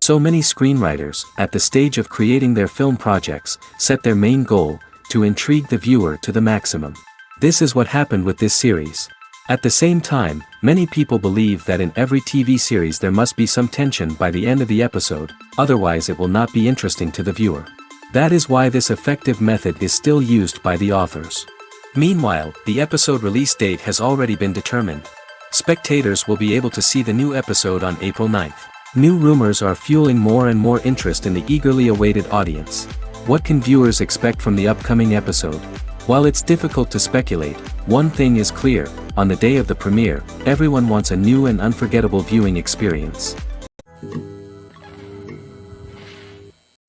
So many screenwriters, at the stage of creating their film projects, set their main goal, to intrigue the viewer to the maximum. This is what happened with this series. At the same time, many people believe that in every TV series there must be some tension by the end of the episode, otherwise it will not be interesting to the viewer. That is why this effective method is still used by the authors. Meanwhile, the episode release date has already been determined. Spectators will be able to see the new episode on April 9th. New rumors are fueling more and more interest in the eagerly awaited audience. What can viewers expect from the upcoming episode? While it's difficult to speculate, one thing is clear: on the day of the premiere, everyone wants a new and unforgettable viewing experience.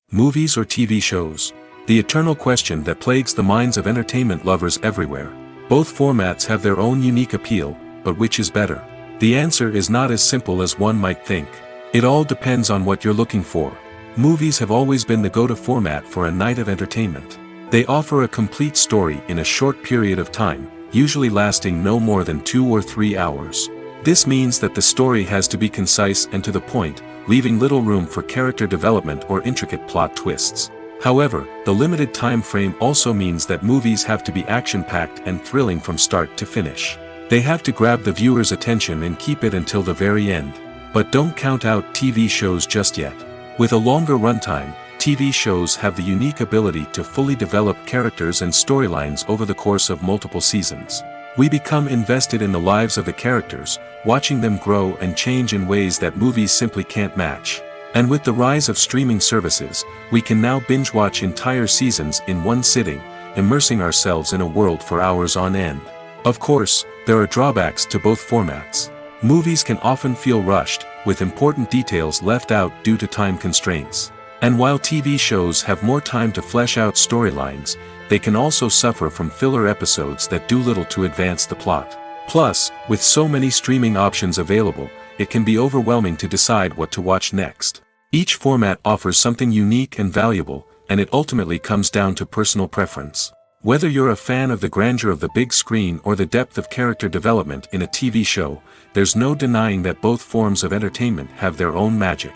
Movies or TV shows? The eternal question that plagues the minds of entertainment lovers everywhere. Both formats have their own unique appeal, but which is better? The answer is not as simple as one might think. It all depends on what you're looking for. Movies have always been the go-to format for a night of entertainment. They offer a complete story in a short period of time, usually lasting no more than 2 or 3 hours. This means that the story has to be concise and to the point, leaving little room for character development or intricate plot twists. However, the limited time frame also means that movies have to be action-packed and thrilling from start to finish. They have to grab the viewer's attention and keep it until the very end. But don't count out TV shows just yet. With a longer runtime, TV shows have the unique ability to fully develop characters and storylines over the course of multiple seasons. We become invested in the lives of the characters, watching them grow and change in ways that movies simply can't match. And with the rise of streaming services, we can now binge-watch entire seasons in one sitting, immersing ourselves in a world for hours on end. Of course, there are drawbacks to both formats. Movies can often feel rushed, with important details left out due to time constraints. And while TV shows have more time to flesh out storylines, they can also suffer from filler episodes that do little to advance the plot. Plus, with so many streaming options available, it can be overwhelming to decide what to watch next. Each format offers something unique and valuable, and it ultimately comes down to personal preference. Whether you're a fan of the grandeur of the big screen or the depth of character development in a TV show, there's no denying that both forms of entertainment have their own magic.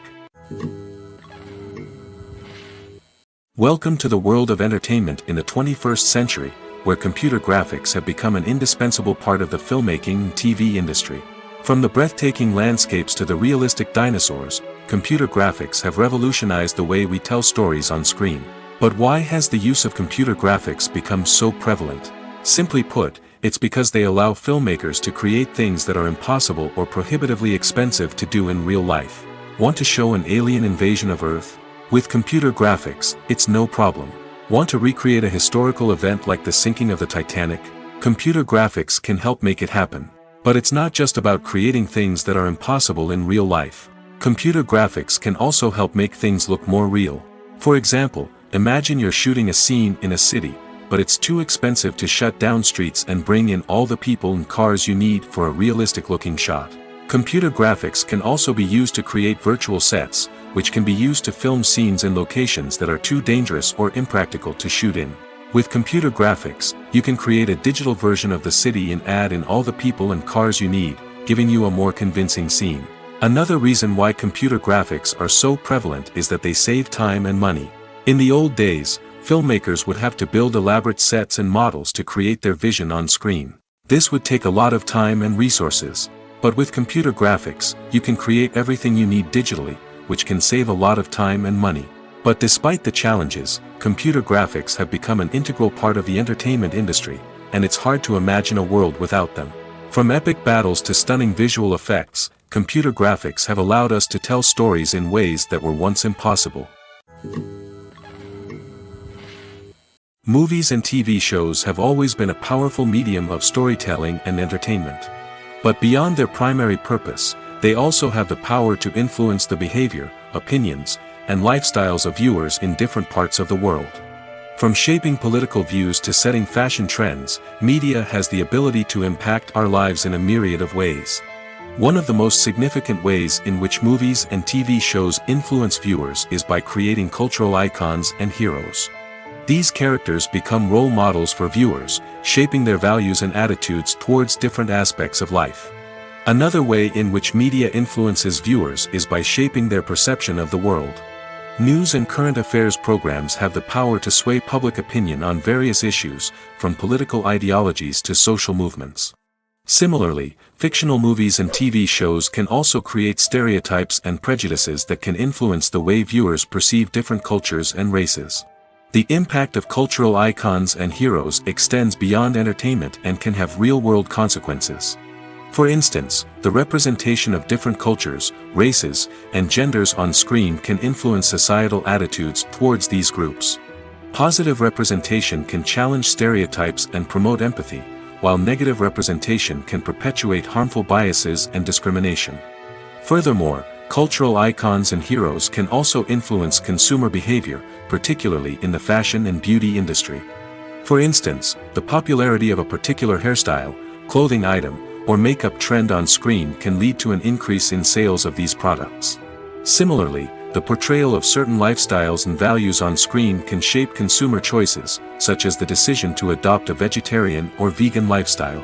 Welcome to the world of entertainment in the 21st century, where computer graphics have become an indispensable part of the filmmaking and TV industry. From the breathtaking landscapes to the realistic dinosaurs, computer graphics have revolutionized the way we tell stories on screen. But why has the use of computer graphics become so prevalent? Simply put, it's because they allow filmmakers to create things that are impossible or prohibitively expensive to do in real life. Want to show an alien invasion of Earth? With computer graphics, it's no problem. Want to recreate a historical event like the sinking of the Titanic? Computer graphics can help make it happen. But it's not just about creating things that are impossible in real life. Computer graphics can also help make things look more real. For example, imagine you're shooting a scene in a city, but it's too expensive to shut down streets and bring in all the people and cars you need for a realistic-looking shot. Computer graphics can also be used to create virtual sets, which can be used to film scenes in locations that are too dangerous or impractical to shoot in. With computer graphics, you can create a digital version of the city and add in all the people and cars you need, giving you a more convincing scene. Another reason why computer graphics are so prevalent is that they save time and money. In the old days, filmmakers would have to build elaborate sets and models to create their vision on screen. This would take a lot of time and resources. But with computer graphics, you can create everything you need digitally, which can save a lot of time and money. But despite the challenges, computer graphics have become an integral part of the entertainment industry, and it's hard to imagine a world without them. From epic battles to stunning visual effects, computer graphics have allowed us to tell stories in ways that were once impossible. Movies and TV shows have always been a powerful medium of storytelling and entertainment. But beyond their primary purpose, they also have the power to influence the behavior, opinions, and lifestyles of viewers in different parts of the world. From shaping political views to setting fashion trends, media has the ability to impact our lives in a myriad of ways. One of the most significant ways in which movies and TV shows influence viewers is by creating cultural icons and heroes. These characters become role models for viewers, shaping their values and attitudes towards different aspects of life. Another way in which media influences viewers is by shaping their perception of the world. News and current affairs programs have the power to sway public opinion on various issues, from political ideologies to social movements. Similarly, fictional movies and TV shows can also create stereotypes and prejudices that can influence the way viewers perceive different cultures and races. The impact of cultural icons and heroes extends beyond entertainment and can have real-world consequences. For instance, the representation of different cultures, races, and genders on screen can influence societal attitudes towards these groups. Positive representation can challenge stereotypes and promote empathy, while negative representation can perpetuate harmful biases and discrimination. Furthermore, cultural icons and heroes can also influence consumer behavior, particularly in the fashion and beauty industry. For instance, the popularity of a particular hairstyle, clothing item, or makeup trend on screen can lead to an increase in sales of these products. Similarly, the portrayal of certain lifestyles and values on screen can shape consumer choices, such as the decision to adopt a vegetarian or vegan lifestyle.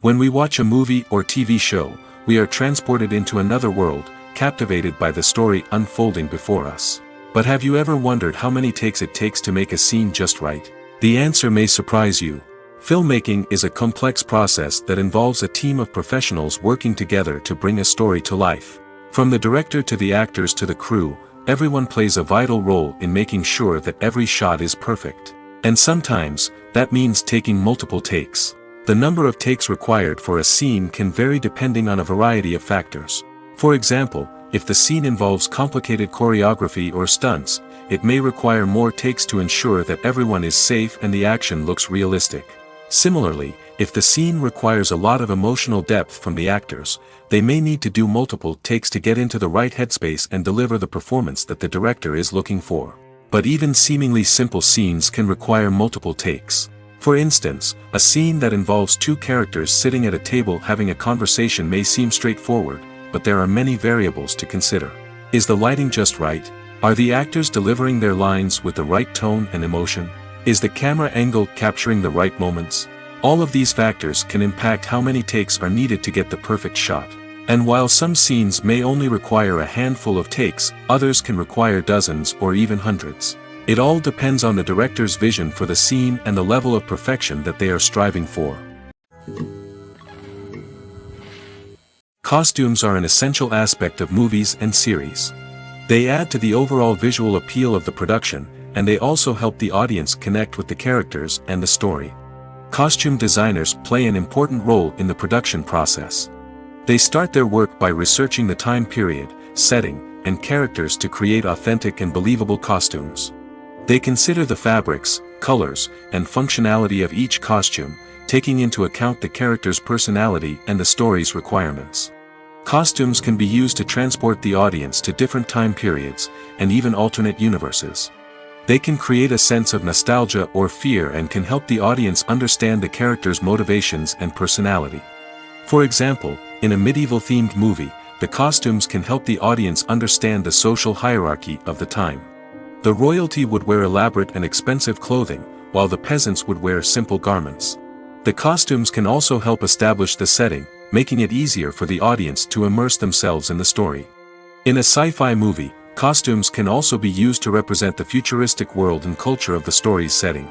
When we watch a movie or TV show, we are transported into another world, captivated by the story unfolding before us. But have you ever wondered how many takes it takes to make a scene just right? The answer may surprise you. Filmmaking is a complex process that involves a team of professionals working together to bring a story to life. From the director to the actors to the crew, everyone plays a vital role in making sure that every shot is perfect. And sometimes, that means taking multiple takes. The number of takes required for a scene can vary depending on a variety of factors. For example, if the scene involves complicated choreography or stunts, it may require more takes to ensure that everyone is safe and the action looks realistic. Similarly, if the scene requires a lot of emotional depth from the actors, they may need to do multiple takes to get into the right headspace and deliver the performance that the director is looking for. But even seemingly simple scenes can require multiple takes. For instance, a scene that involves two characters sitting at a table having a conversation may seem straightforward, but there are many variables to consider. Is the lighting just right? Are the actors delivering their lines with the right tone and emotion? Is the camera angle capturing the right moments? All of these factors can impact how many takes are needed to get the perfect shot. And while some scenes may only require a handful of takes, others can require dozens or even hundreds. It all depends on the director's vision for the scene and the level of perfection that they are striving for. Costumes are an essential aspect of movies and series. They add to the overall visual appeal of the production, and they also help the audience connect with the characters and the story. Costume designers play an important role in the production process. They start their work by researching the time period, setting, and characters to create authentic and believable costumes. They consider the fabrics, colors, and functionality of each costume, taking into account the character's personality and the story's requirements. Costumes can be used to transport the audience to different time periods, and even alternate universes. They can create a sense of nostalgia or fear and can help the audience understand the character's motivations and personality. For example, in a medieval-themed movie, the costumes can help the audience understand the social hierarchy of the time. The royalty would wear elaborate and expensive clothing, while the peasants would wear simple garments. The costumes can also help establish the setting, making it easier for the audience to immerse themselves in the story. In a sci-fi movie, costumes can also be used to represent the futuristic world and culture of the story's setting.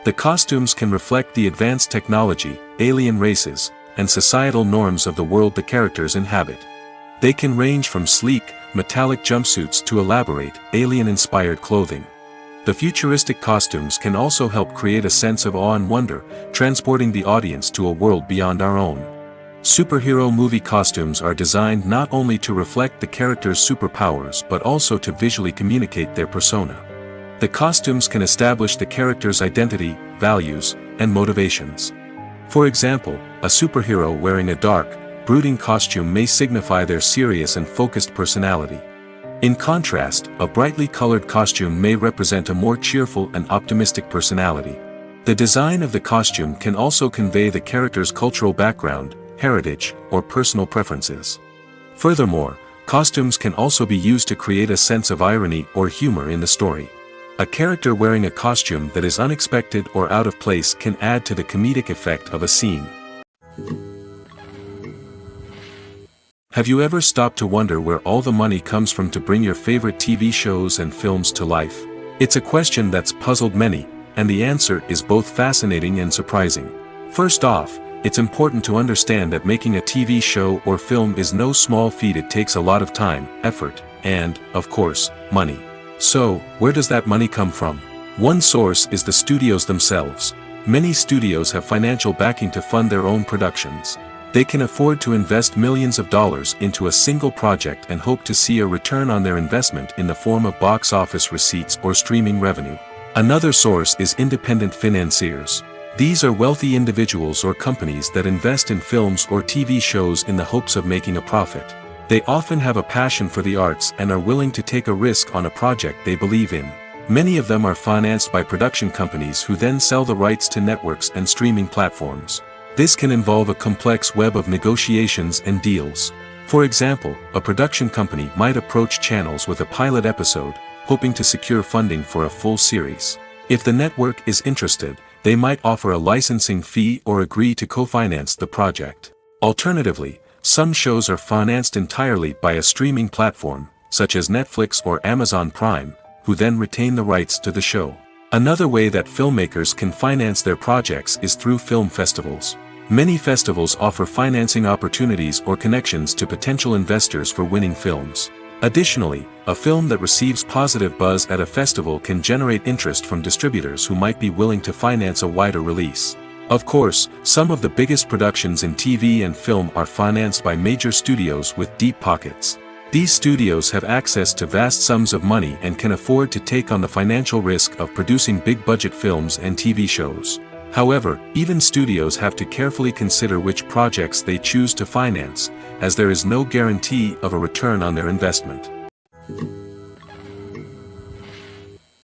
The costumes can reflect the advanced technology, alien races, and societal norms of the world the characters inhabit. They can range from sleek, metallic jumpsuits to elaborate, alien-inspired clothing. The futuristic costumes can also help create a sense of awe and wonder, transporting the audience to a world beyond our own. Superhero movie costumes are designed not only to reflect the character's superpowers but also to visually communicate their persona. The costumes can establish the character's identity, values, and motivations. For example, a superhero wearing a dark, brooding costume may signify their serious and focused personality. In contrast, a brightly colored costume may represent a more cheerful and optimistic personality. The design of the costume can also convey the character's cultural background, heritage, or personal preferences. Furthermore, costumes can also be used to create a sense of irony or humor in the story. A character wearing a costume that is unexpected or out of place can add to the comedic effect of a scene. Have you ever stopped to wonder where all the money comes from to bring your favorite TV shows and films to life? It's a question that's puzzled many, and the answer is both fascinating and surprising. First off, it's important to understand that making a TV show or film is no small feat. It takes a lot of time, effort, and, of course, money. So, where does that money come from? One source is the studios themselves. Many studios have financial backing to fund their own productions. They can afford to invest millions of dollars into a single project and hope to see a return on their investment in the form of box office receipts or streaming revenue. Another source is independent financiers. These are wealthy individuals or companies that invest in films or TV shows in the hopes of making a profit. They often have a passion for the arts and are willing to take a risk on a project they believe in. Many of them are financed by production companies who then sell the rights to networks and streaming platforms. This can involve a complex web of negotiations and deals. For example, a production company might approach channels with a pilot episode, hoping to secure funding for a full series. If the network is interested, they might offer a licensing fee or agree to co-finance the project. Alternatively, some shows are financed entirely by a streaming platform, such as Netflix or Amazon Prime, who then retain the rights to the show. Another way that filmmakers can finance their projects is through film festivals. Many festivals offer financing opportunities or connections to potential investors for winning films. Additionally, a film that receives positive buzz at a festival can generate interest from distributors who might be willing to finance a wider release. Of course, some of the biggest productions in TV and film are financed by major studios with deep pockets. These studios have access to vast sums of money and can afford to take on the financial risk of producing big-budget films and TV shows. However, even studios have to carefully consider which projects they choose to finance, as there is no guarantee of a return on their investment.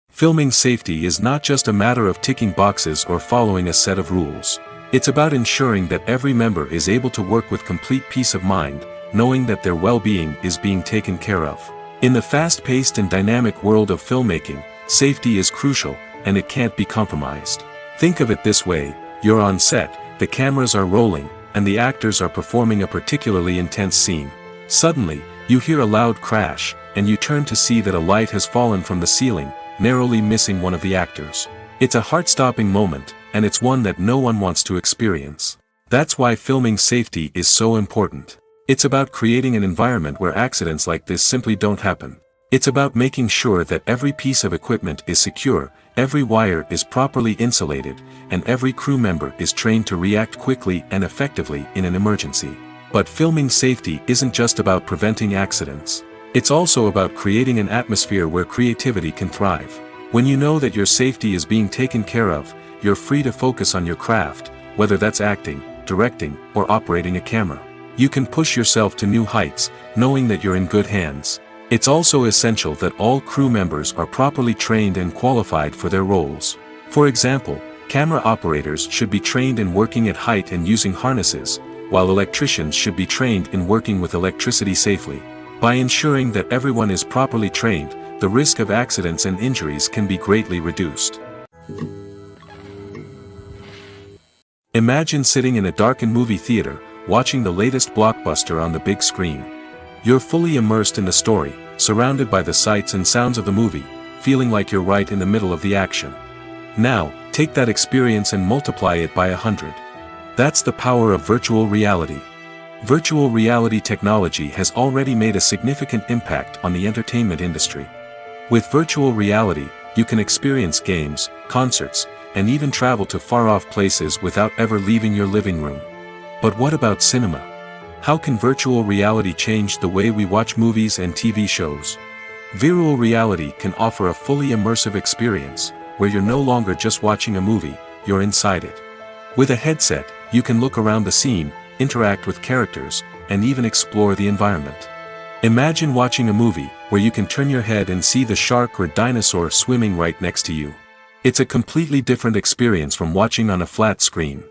Filming safety is not just a matter of ticking boxes or following a set of rules. It's about ensuring that every member is able to work with complete peace of mind, knowing that their well-being is being taken care of. In the fast-paced and dynamic world of filmmaking, safety is crucial, and it can't be compromised. Think of it this way: you're on set, the cameras are rolling, and the actors are performing a particularly intense scene. Suddenly, you hear a loud crash, and you turn to see that a light has fallen from the ceiling, narrowly missing one of the actors. It's a heart-stopping moment, and it's one that no one wants to experience. That's why filming safety is so important. It's about creating an environment where accidents like this simply don't happen. It's about making sure that every piece of equipment is secure, every wire is properly insulated, and every crew member is trained to react quickly and effectively in an emergency. But filming safety isn't just about preventing accidents. It's also about creating an atmosphere where creativity can thrive. When you know that your safety is being taken care of, you're free to focus on your craft, whether that's acting, directing, or operating a camera. You can push yourself to new heights, knowing that you're in good hands. It's also essential that all crew members are properly trained and qualified for their roles. For example, camera operators should be trained in working at height and using harnesses, while electricians should be trained in working with electricity safely. By ensuring that everyone is properly trained, the risk of accidents and injuries can be greatly reduced. Imagine sitting in a darkened movie theater, watching the latest blockbuster on the big screen. You're fully immersed in the story, surrounded by the sights and sounds of the movie, feeling like you're right in the middle of the action. Now, take that experience and multiply it by 100. That's the power of virtual reality. Virtual reality technology has already made a significant impact on the entertainment industry. With virtual reality, you can experience games, concerts, and even travel to far-off places without ever leaving your living room. But what about cinema? How can virtual reality change the way we watch movies and TV shows? Virtual reality can offer a fully immersive experience, where you're no longer just watching a movie, you're inside it. With a headset, you can look around the scene, interact with characters, and even explore the environment. Imagine watching a movie, where you can turn your head and see the shark or dinosaur swimming right next to you. It's a completely different experience from watching on a flat screen.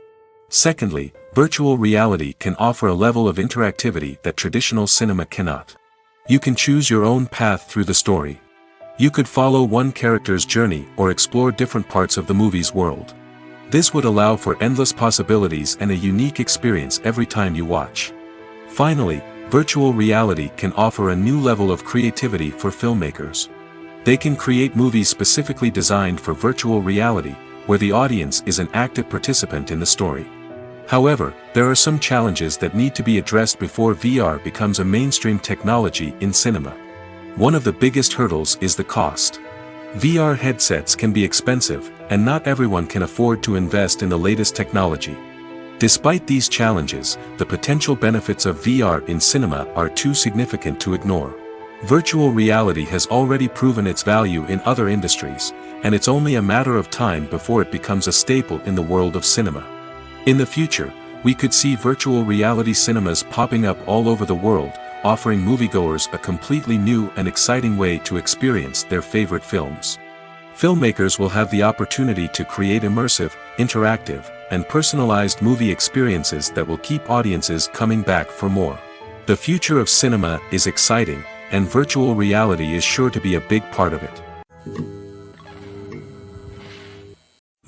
Secondly, virtual reality can offer a level of interactivity that traditional cinema cannot. You can choose your own path through the story. You could follow one character's journey or explore different parts of the movie's world. This would allow for endless possibilities and a unique experience every time you watch. Finally, virtual reality can offer a new level of creativity for filmmakers. They can create movies specifically designed for virtual reality, where the audience is an active participant in the story. However, there are some challenges that need to be addressed before VR becomes a mainstream technology in cinema. One of the biggest hurdles is the cost. VR headsets can be expensive, and not everyone can afford to invest in the latest technology. Despite these challenges, the potential benefits of VR in cinema are too significant to ignore. Virtual reality has already proven its value in other industries, and it's only a matter of time before it becomes a staple in the world of cinema. In the future, we could see virtual reality cinemas popping up all over the world, offering moviegoers a completely new and exciting way to experience their favorite films. Filmmakers will have the opportunity to create immersive, interactive, and personalized movie experiences that will keep audiences coming back for more. The future of cinema is exciting, and virtual reality is sure to be a big part of it.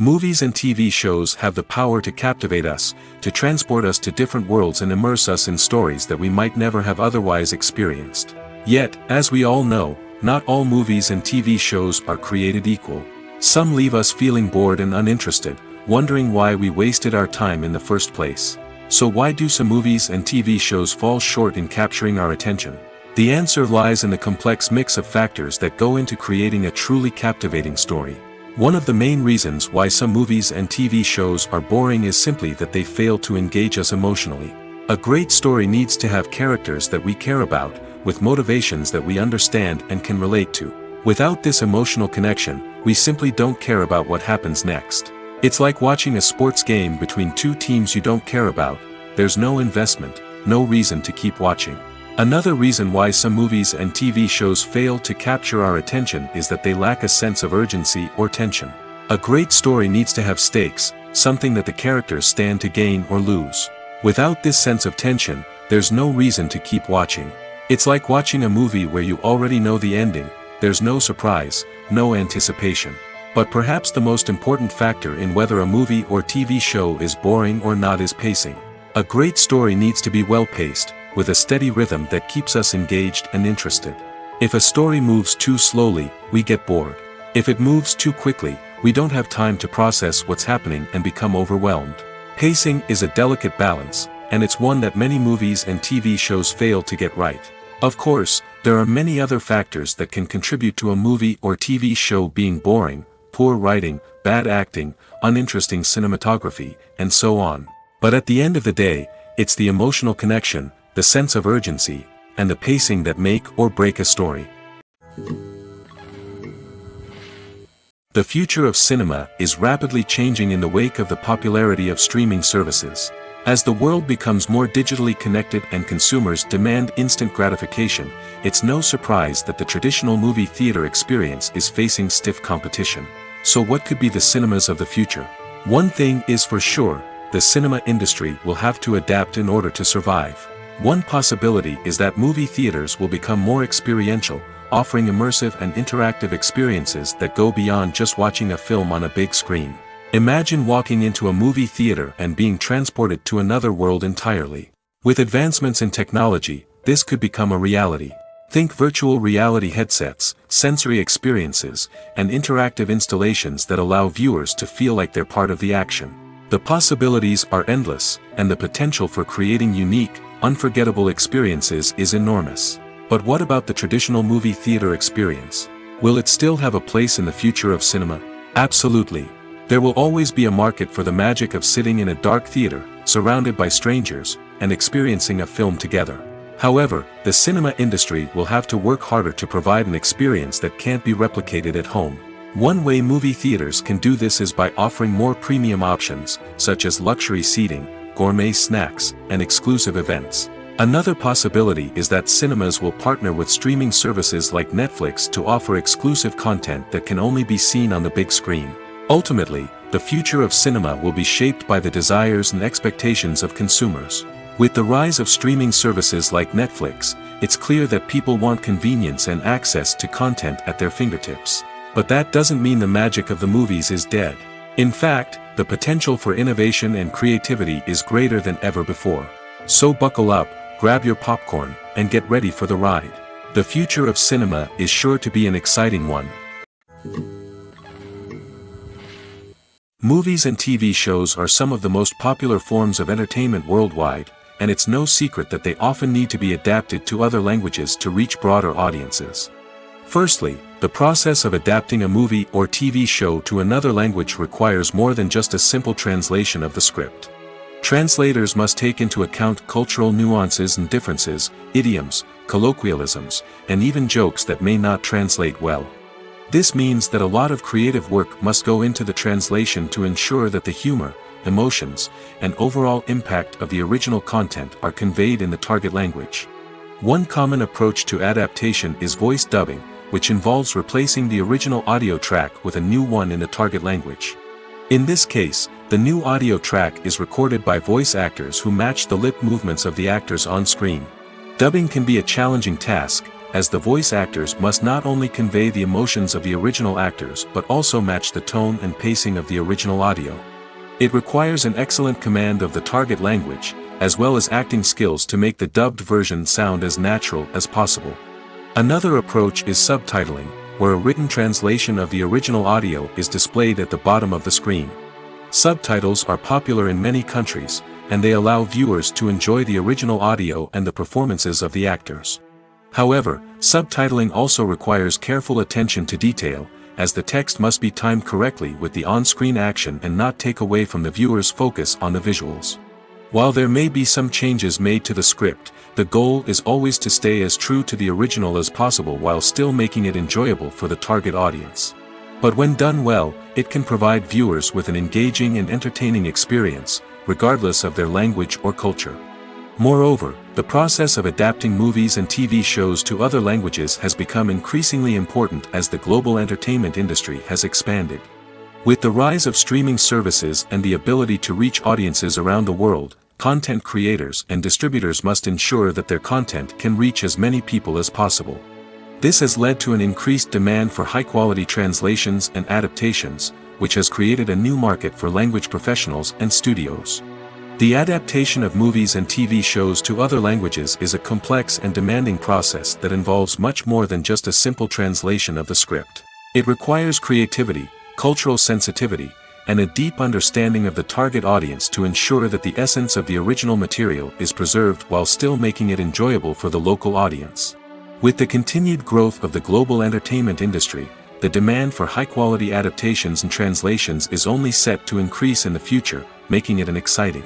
Movies and TV shows have the power to captivate us, to transport us to different worlds and immerse us in stories that we might never have otherwise experienced. Yet, as we all know, not all movies and TV shows are created equal. Some leave us feeling bored and uninterested, wondering why we wasted our time in the first place. So why do some movies and TV shows fall short in capturing our attention? The answer lies in the complex mix of factors that go into creating a truly captivating story. One of the main reasons why some movies and TV shows are boring is simply that they fail to engage us emotionally. A great story needs to have characters that we care about, with motivations that we understand and can relate to. Without this emotional connection, we simply don't care about what happens next. It's like watching a sports game between two teams you don't care about. There's no investment, no reason to keep watching. Another reason why some movies and TV shows fail to capture our attention is that they lack a sense of urgency or tension. A great story needs to have stakes, something that the characters stand to gain or lose. Without this sense of tension, there's no reason to keep watching. It's like watching a movie where you already know the ending. There's no surprise, no anticipation. But perhaps the most important factor in whether a movie or TV show is boring or not is pacing. A great story needs to be well-paced, with a steady rhythm that keeps us engaged and interested. If a story moves too slowly, we get bored. If it moves too quickly, we don't have time to process what's happening and become overwhelmed. Pacing is a delicate balance, and it's one that many movies and TV shows fail to get right. Of course, there are many other factors that can contribute to a movie or TV show being boring: poor writing, bad acting, uninteresting cinematography, and so on. But at the end of the day, it's the emotional connection, the sense of urgency, and the pacing that make or break a story. The future of cinema is rapidly changing in the wake of the popularity of streaming services. As the world becomes more digitally connected and consumers demand instant gratification, it's no surprise that the traditional movie theater experience is facing stiff competition. So what could be the cinemas of the future? One thing is for sure: the cinema industry will have to adapt in order to survive. One possibility is that movie theaters will become more experiential, offering immersive and interactive experiences that go beyond just watching a film on a big screen. Imagine walking into a movie theater and being transported to another world entirely. With advancements in technology, this could become a reality. Think virtual reality headsets, sensory experiences, and interactive installations that allow viewers to feel like they're part of the action. The possibilities are endless, and the potential for creating unique, unforgettable experiences is enormous. But what about the traditional movie theater experience? Will it still have a place in the future of cinema? Absolutely. There will always be a market for the magic of sitting in a dark theater, surrounded by strangers, and experiencing a film together. However, the cinema industry will have to work harder to provide an experience that can't be replicated at home. One way movie theaters can do this is by offering more premium options, such as luxury seating, gourmet snacks, and exclusive events. Another possibility is that cinemas will partner with streaming services like Netflix to offer exclusive content that can only be seen on the big screen. Ultimately, the future of cinema will be shaped by the desires and expectations of consumers. With the rise of streaming services like Netflix, it's clear that people want convenience and access to content at their fingertips. But that doesn't mean the magic of the movies is dead. In fact, the potential for innovation and creativity is greater than ever before. So buckle up, grab your popcorn, and get ready for the ride. The future of cinema is sure to be an exciting one. Movies and TV shows are some of the most popular forms of entertainment worldwide, and it's no secret that they often need to be adapted to other languages to reach broader audiences. Firstly, the process of adapting a movie or TV show to another language requires more than just a simple translation of the script. Translators must take into account cultural nuances and differences, idioms, colloquialisms, and even jokes that may not translate well. This means that a lot of creative work must go into the translation to ensure that the humor, emotions, and overall impact of the original content are conveyed in the target language. One common approach to adaptation is voice dubbing, which involves replacing the original audio track with a new one in the target language. In this case, the new audio track is recorded by voice actors who match the lip movements of the actors on screen. Dubbing can be a challenging task, as the voice actors must not only convey the emotions of the original actors but also match the tone and pacing of the original audio. It requires an excellent command of the target language, as well as acting skills to make the dubbed version sound as natural as possible. Another approach is subtitling, where a written translation of the original audio is displayed at the bottom of the screen. Subtitles are popular in many countries, and they allow viewers to enjoy the original audio and the performances of the actors. However, subtitling also requires careful attention to detail, as the text must be timed correctly with the on-screen action and not take away from the viewer's focus on the visuals. While there may be some changes made to the script, the goal is always to stay as true to the original as possible while still making it enjoyable for the target audience. But when done well, it can provide viewers with an engaging and entertaining experience, regardless of their language or culture. Moreover, the process of adapting movies and TV shows to other languages has become increasingly important as the global entertainment industry has expanded. With the rise of streaming services and the ability to reach audiences around the world, content creators and distributors must ensure that their content can reach as many people as possible. This has led to an increased demand for high-quality translations and adaptations, which has created a new market for language professionals and studios. The adaptation of movies and TV shows to other languages is a complex and demanding process that involves much more than just a simple translation of the script. It requires creativity, cultural sensitivity, and a deep understanding of the target audience to ensure that the essence of the original material is preserved while still making it enjoyable for the local audience. With the continued growth of the global entertainment industry, the demand for high-quality adaptations and translations is only set to increase in the future, making it an exciting.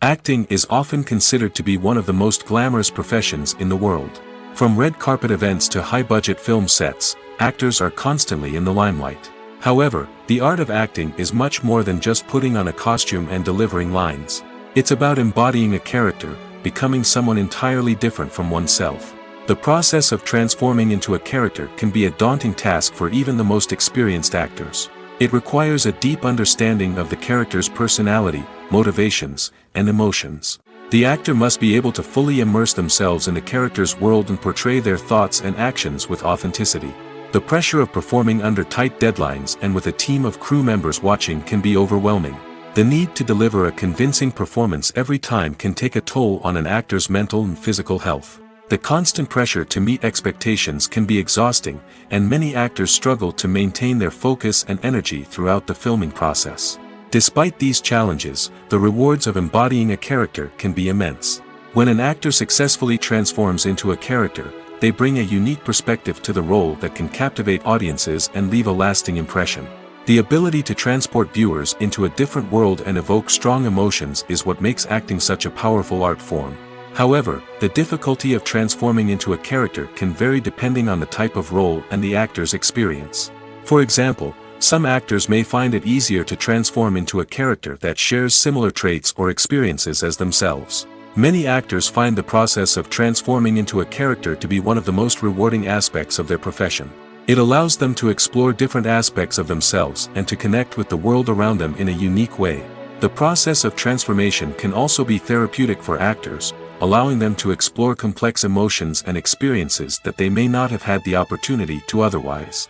Acting is often considered to be one of the most glamorous professions in the world. From red carpet events to high-budget film sets, actors are constantly in the limelight. However, the art of acting is much more than just putting on a costume and delivering lines. It's about embodying a character, becoming someone entirely different from oneself. The process of transforming into a character can be a daunting task for even the most experienced actors. It requires a deep understanding of the character's personality, motivations, and emotions. The actor must be able to fully immerse themselves in the character's world and portray their thoughts and actions with authenticity. The pressure of performing under tight deadlines and with a team of crew members watching can be overwhelming. The need to deliver a convincing performance every time can take a toll on an actor's mental and physical health. The constant pressure to meet expectations can be exhausting, and many actors struggle to maintain their focus and energy throughout the filming process. Despite these challenges, the rewards of embodying a character can be immense. When an actor successfully transforms into a character, they bring a unique perspective to the role that can captivate audiences and leave a lasting impression. The ability to transport viewers into a different world and evoke strong emotions is what makes acting such a powerful art form. However, the difficulty of transforming into a character can vary depending on the type of role and the actor's experience. For example, some actors may find it easier to transform into a character that shares similar traits or experiences as themselves. Many actors find the process of transforming into a character to be one of the most rewarding aspects of their profession. It allows them to explore different aspects of themselves and to connect with the world around them in a unique way. The process of transformation can also be therapeutic for actors, allowing them to explore complex emotions and experiences that they may not have had the opportunity to otherwise.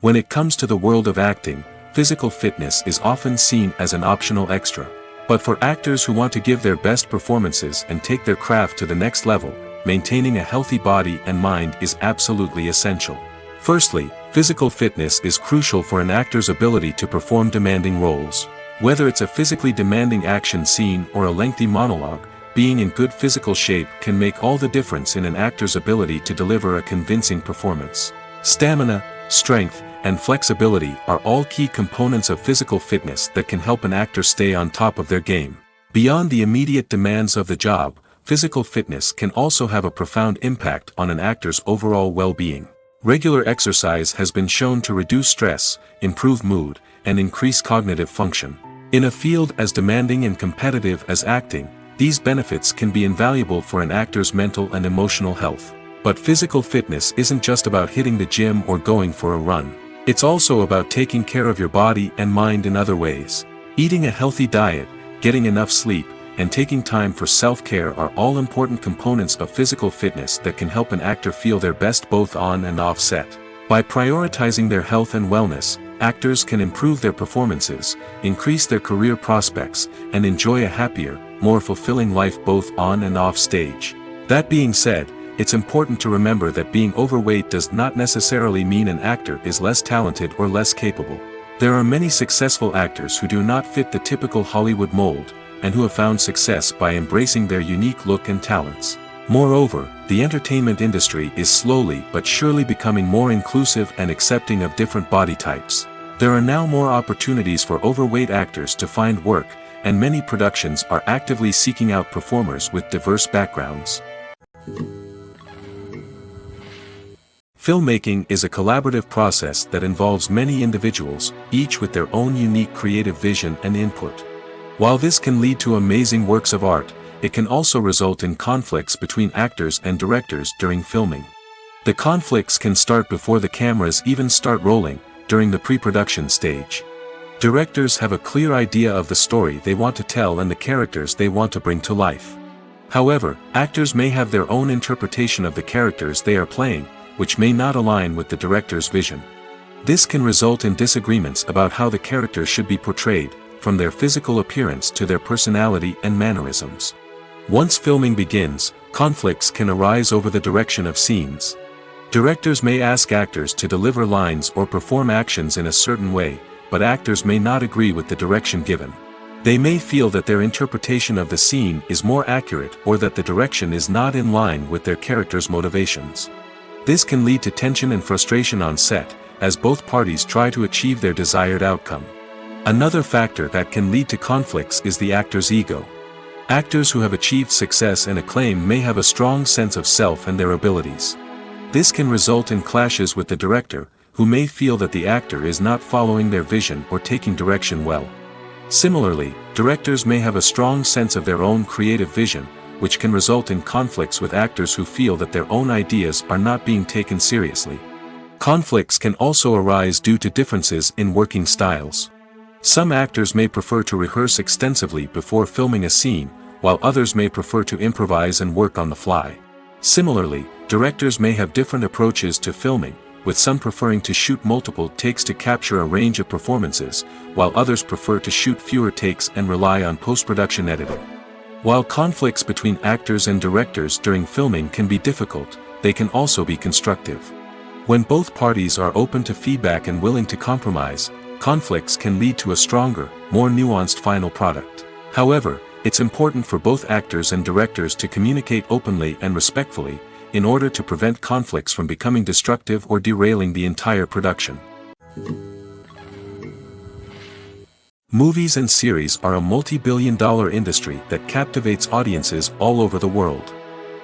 When it comes to the world of acting, physical fitness is often seen as an optional extra. But for actors who want to give their best performances and take their craft to the next level, maintaining a healthy body and mind is absolutely essential. Firstly, physical fitness is crucial for an actor's ability to perform demanding roles. Whether it's a physically demanding action scene or a lengthy monologue, being in good physical shape can make all the difference in an actor's ability to deliver a convincing performance. Stamina, strength, and flexibility are all key components of physical fitness that can help an actor stay on top of their game. Beyond the immediate demands of the job, physical fitness can also have a profound impact on an actor's overall well-being. Regular exercise has been shown to reduce stress, improve mood, and increase cognitive function. In a field as demanding and competitive as acting, these benefits can be invaluable for an actor's mental and emotional health. But physical fitness isn't just about hitting the gym or going for a run. It's also about taking care of your body and mind in other ways. Eating a healthy diet, getting enough sleep, and taking time for self-care are all important components of physical fitness that can help an actor feel their best both on and off set. By prioritizing their health and wellness, actors can improve their performances, increase their career prospects, and enjoy a happier, more fulfilling life both on and off stage. That being said, it's important to remember that being overweight does not necessarily mean an actor is less talented or less capable. There are many successful actors who do not fit the typical Hollywood mold, and who have found success by embracing their unique look and talents. Moreover, the entertainment industry is slowly but surely becoming more inclusive and accepting of different body types. There are now more opportunities for overweight actors to find work, and many productions are actively seeking out performers with diverse backgrounds. Filmmaking is a collaborative process that involves many individuals, each with their own unique creative vision and input. While this can lead to amazing works of art, it can also result in conflicts between actors and directors during filming. The conflicts can start before the cameras even start rolling, during the pre-production stage. Directors have a clear idea of the story they want to tell and the characters they want to bring to life. However, actors may have their own interpretation of the characters they are playing, which may not align with the director's vision. This can result in disagreements about how the characters should be portrayed, from their physical appearance to their personality and mannerisms. Once filming begins, conflicts can arise over the direction of scenes. Directors may ask actors to deliver lines or perform actions in a certain way, but actors may not agree with the direction given. They may feel that their interpretation of the scene is more accurate or that the direction is not in line with their character's motivations. This can lead to tension and frustration on set, as both parties try to achieve their desired outcome. Another factor that can lead to conflicts is the actor's ego. Actors who have achieved success and acclaim may have a strong sense of self and their abilities. This can result in clashes with the director, who may feel that the actor is not following their vision or taking direction well. Similarly, directors may have a strong sense of their own creative vision, which can result in conflicts with actors who feel that their own ideas are not being taken seriously. Conflicts can also arise due to differences in working styles. Some actors may prefer to rehearse extensively before filming a scene, while others may prefer to improvise and work on the fly. Similarly, directors may have different approaches to filming, with some preferring to shoot multiple takes to capture a range of performances, while others prefer to shoot fewer takes and rely on post-production editing. While conflicts between actors and directors during filming can be difficult, they can also be constructive. When both parties are open to feedback and willing to compromise, conflicts can lead to a stronger, more nuanced final product. However, it's important for both actors and directors to communicate openly and respectfully, in order to prevent conflicts from becoming destructive or derailing the entire production. Movies and series are a multi-billion-dollar industry that captivates audiences all over the world.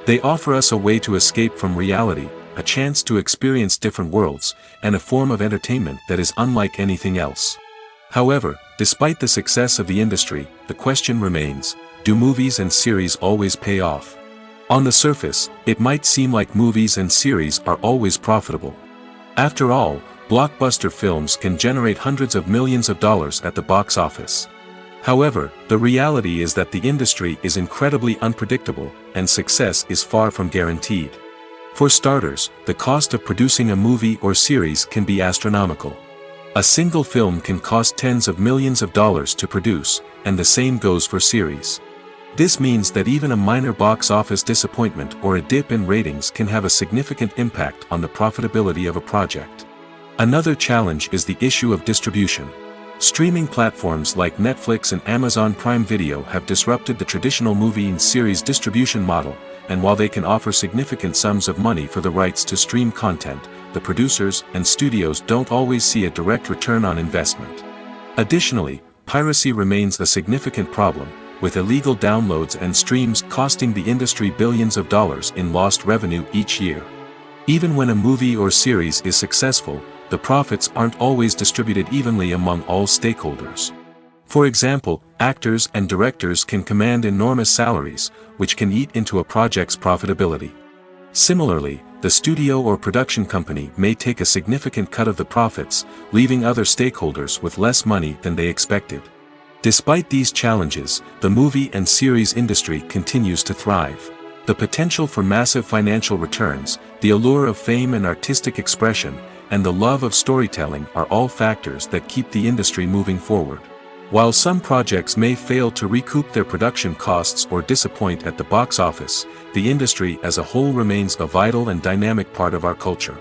They offer us a way to escape from reality, a chance to experience different worlds, and a form of entertainment that is unlike anything else. However, despite the success of the industry, the question remains, do movies and series always pay off? On the surface, it might seem like movies and series are always profitable. After all, Blockbuster films can generate hundreds of millions of dollars at the box office. However, the reality is that the industry is incredibly unpredictable, and success is far from guaranteed. For starters, the cost of producing a movie or series can be astronomical. A single film can cost tens of millions of dollars to produce, and the same goes for series. This means that even a minor box office disappointment or a dip in ratings can have a significant impact on the profitability of a project. Another challenge is the issue of distribution. Streaming platforms like Netflix and Amazon Prime Video have disrupted the traditional movie and series distribution model, and while they can offer significant sums of money for the rights to stream content, the producers and studios don't always see a direct return on investment. Additionally, piracy remains a significant problem, with illegal downloads and streams costing the industry billions of dollars in lost revenue each year. Even when a movie or series is successful, the profits aren't always distributed evenly among all stakeholders. For example, actors and directors can command enormous salaries, which can eat into a project's profitability. Similarly, the studio or production company may take a significant cut of the profits, leaving other stakeholders with less money than they expected. Despite these challenges, the movie and series industry continues to thrive. The potential for massive financial returns, the allure of fame and artistic expression, and the love of storytelling are all factors that keep the industry moving forward. While some projects may fail to recoup their production costs or disappoint at the box office, the industry as a whole remains a vital and dynamic part of our culture.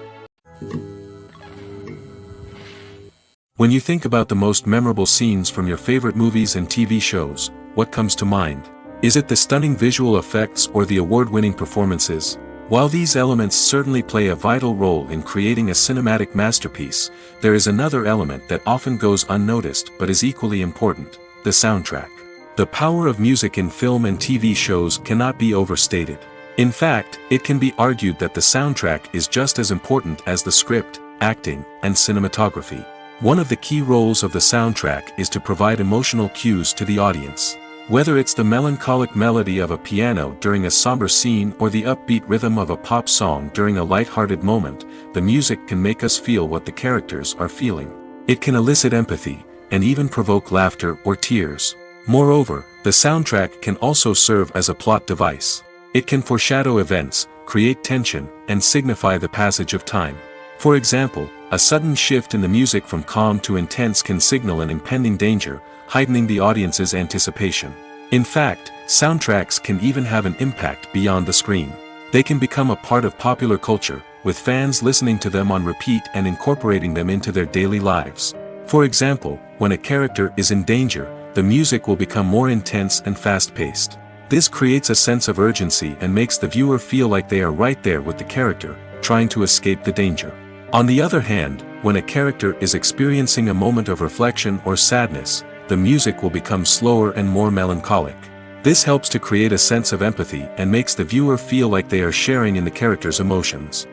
When you think about the most memorable scenes from your favorite movies and TV shows, what comes to mind? Is it the stunning visual effects or the award-winning performances? While these elements certainly play a vital role in creating a cinematic masterpiece, there is another element that often goes unnoticed but is equally important: the soundtrack. The power of music in film and TV shows cannot be overstated. In fact, it can be argued that the soundtrack is just as important as the script, acting, and cinematography. One of the key roles of the soundtrack is to provide emotional cues to the audience. Whether it's the melancholic melody of a piano during a somber scene or the upbeat rhythm of a pop song during a light-hearted moment, the music can make us feel what the characters are feeling. It can elicit empathy, and even provoke laughter or tears. Moreover, the soundtrack can also serve as a plot device. It can foreshadow events, create tension, and signify the passage of time. For example, a sudden shift in the music from calm to intense can signal an impending danger, heightening the audience's anticipation. In fact, soundtracks can even have an impact beyond the screen. They can become a part of popular culture, with fans listening to them on repeat and incorporating them into their daily lives. For example, when a character is in danger, the music will become more intense and fast-paced. This creates a sense of urgency and makes the viewer feel like they are right there with the character, trying to escape the danger. On the other hand, when a character is experiencing a moment of reflection or sadness, the music will become slower and more melancholic. This helps to create a sense of empathy and makes the viewer feel like they are sharing in the character's emotions.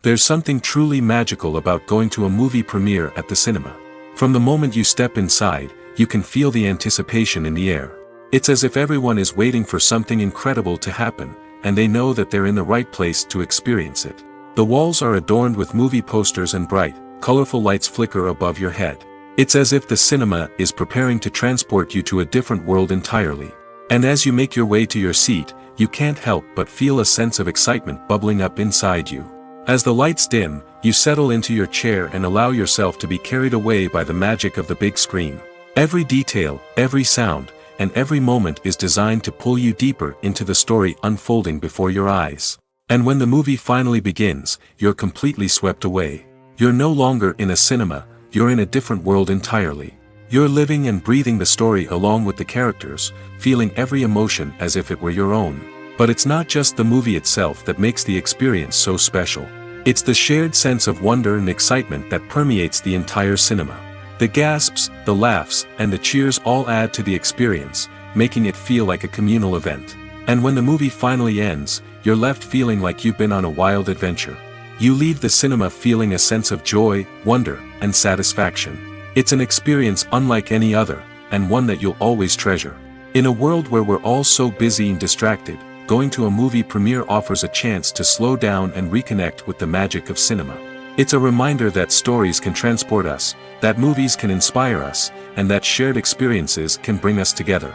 There's something truly magical about going to a movie premiere at the cinema. From the moment you step inside, you can feel the anticipation in the air. It's as if everyone is waiting for something incredible to happen, and they know that they're in the right place to experience it. The walls are adorned with movie posters and bright, colorful lights flicker above your head. It's as if the cinema is preparing to transport you to a different world entirely. And as you make your way to your seat, you can't help but feel a sense of excitement bubbling up inside you. As the lights dim, you settle into your chair and allow yourself to be carried away by the magic of the big screen. Every detail, every sound, and every moment is designed to pull you deeper into the story unfolding before your eyes. And when the movie finally begins, you're completely swept away. You're no longer in a cinema, you're in a different world entirely. You're living and breathing the story along with the characters, feeling every emotion as if it were your own. But it's not just the movie itself that makes the experience so special. It's the shared sense of wonder and excitement that permeates the entire cinema. The gasps, the laughs, and the cheers all add to the experience, making it feel like a communal event. And when the movie finally ends, you're left feeling like you've been on a wild adventure. You leave the cinema feeling a sense of joy, wonder, and satisfaction. It's an experience unlike any other, and one that you'll always treasure. In a world where we're all so busy and distracted, going to a movie premiere offers a chance to slow down and reconnect with the magic of cinema. It's a reminder that stories can transport us, that movies can inspire us, and that shared experiences can bring us together.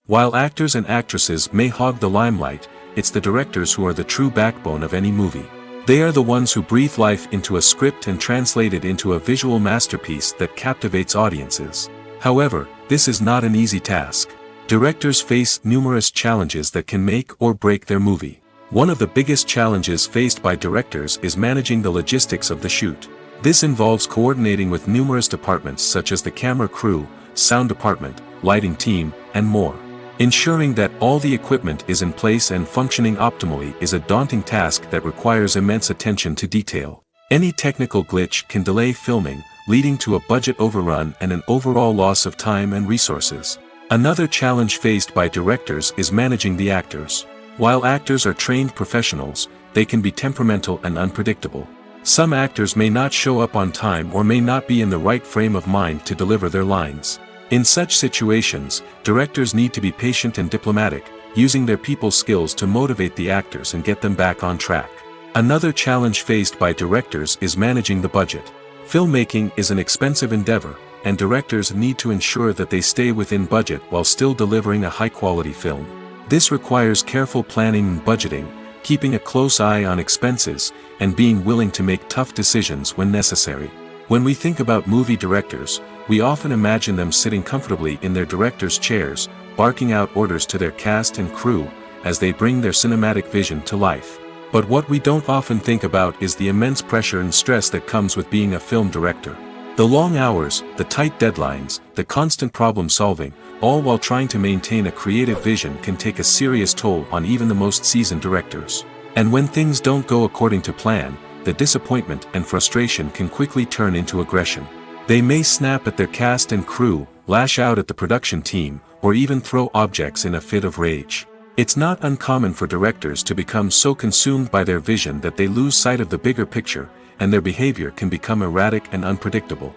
While actors and actresses may hog the limelight, it's the directors who are the true backbone of any movie. They are the ones who breathe life into a script and translate it into a visual masterpiece that captivates audiences. However, this is not an easy task. Directors face numerous challenges that can make or break their movie. One of the biggest challenges faced by directors is managing the logistics of the shoot. This involves coordinating with numerous departments such as the camera crew, sound department, lighting team, and more. Ensuring that all the equipment is in place and functioning optimally is a daunting task that requires immense attention to detail. Any technical glitch can delay filming, leading to a budget overrun and an overall loss of time and resources. Another challenge faced by directors is managing the actors. While actors are trained professionals, they can be temperamental and unpredictable. Some actors may not show up on time or may not be in the right frame of mind to deliver their lines. In such situations, directors need to be patient and diplomatic, using their people skills to motivate the actors and get them back on track. Another challenge faced by directors is managing the budget. Filmmaking is an expensive endeavor, and directors need to ensure that they stay within budget while still delivering a high-quality film. This requires careful planning and budgeting, keeping a close eye on expenses, and being willing to make tough decisions when necessary. When we think about movie directors, we often imagine them sitting comfortably in their director's chairs, barking out orders to their cast and crew, as they bring their cinematic vision to life. But what we don't often think about is the immense pressure and stress that comes with being a film director. The long hours, the tight deadlines, the constant problem solving, all while trying to maintain a creative vision can take a serious toll on even the most seasoned directors. And when things don't go according to plan, the disappointment and frustration can quickly turn into aggression. They may snap at their cast and crew, lash out at the production team, or even throw objects in a fit of rage. It's not uncommon for directors to become so consumed by their vision that they lose sight of the bigger picture, and their behavior can become erratic and unpredictable.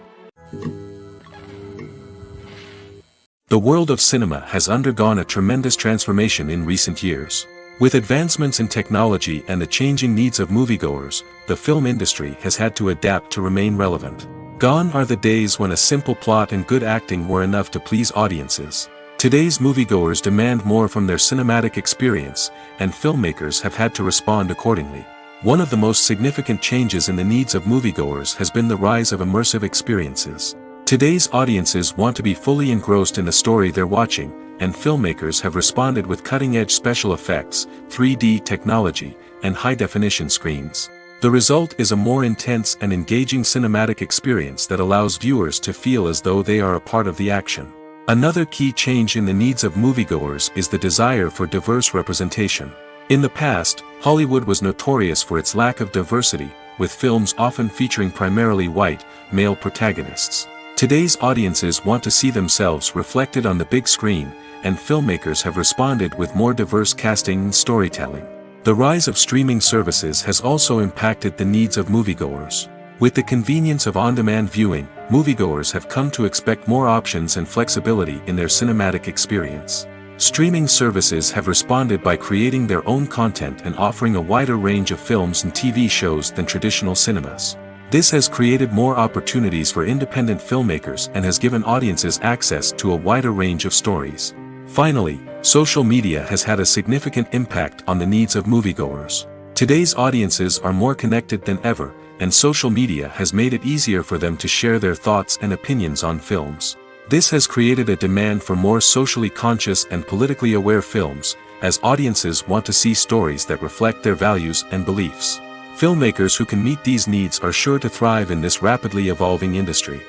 The world of cinema has undergone a tremendous transformation in recent years. With advancements in technology and the changing needs of moviegoers, the film industry has had to adapt to remain relevant. Gone are the days when a simple plot and good acting were enough to please audiences. Today's moviegoers demand more from their cinematic experience, and filmmakers have had to respond accordingly. One of the most significant changes in the needs of moviegoers has been the rise of immersive experiences. Today's audiences want to be fully engrossed in the story they're watching, and filmmakers have responded with cutting-edge special effects, 3D technology, and high-definition screens. The result is a more intense and engaging cinematic experience that allows viewers to feel as though they are a part of the action. Another key change in the needs of moviegoers is the desire for diverse representation. In the past, Hollywood was notorious for its lack of diversity, with films often featuring primarily white, male protagonists. Today's audiences want to see themselves reflected on the big screen, and filmmakers have responded with more diverse casting and storytelling. The rise of streaming services has also impacted the needs of moviegoers. With the convenience of on-demand viewing, moviegoers have come to expect more options and flexibility in their cinematic experience. Streaming services have responded by creating their own content and offering a wider range of films and TV shows than traditional cinemas. This has created more opportunities for independent filmmakers and has given audiences access to a wider range of stories. Finally, social media has had a significant impact on the needs of moviegoers. Today's audiences are more connected than ever, and social media has made it easier for them to share their thoughts and opinions on films. This has created a demand for more socially conscious and politically aware films, as audiences want to see stories that reflect their values and beliefs. Filmmakers who can meet these needs are sure to thrive in this rapidly evolving industry.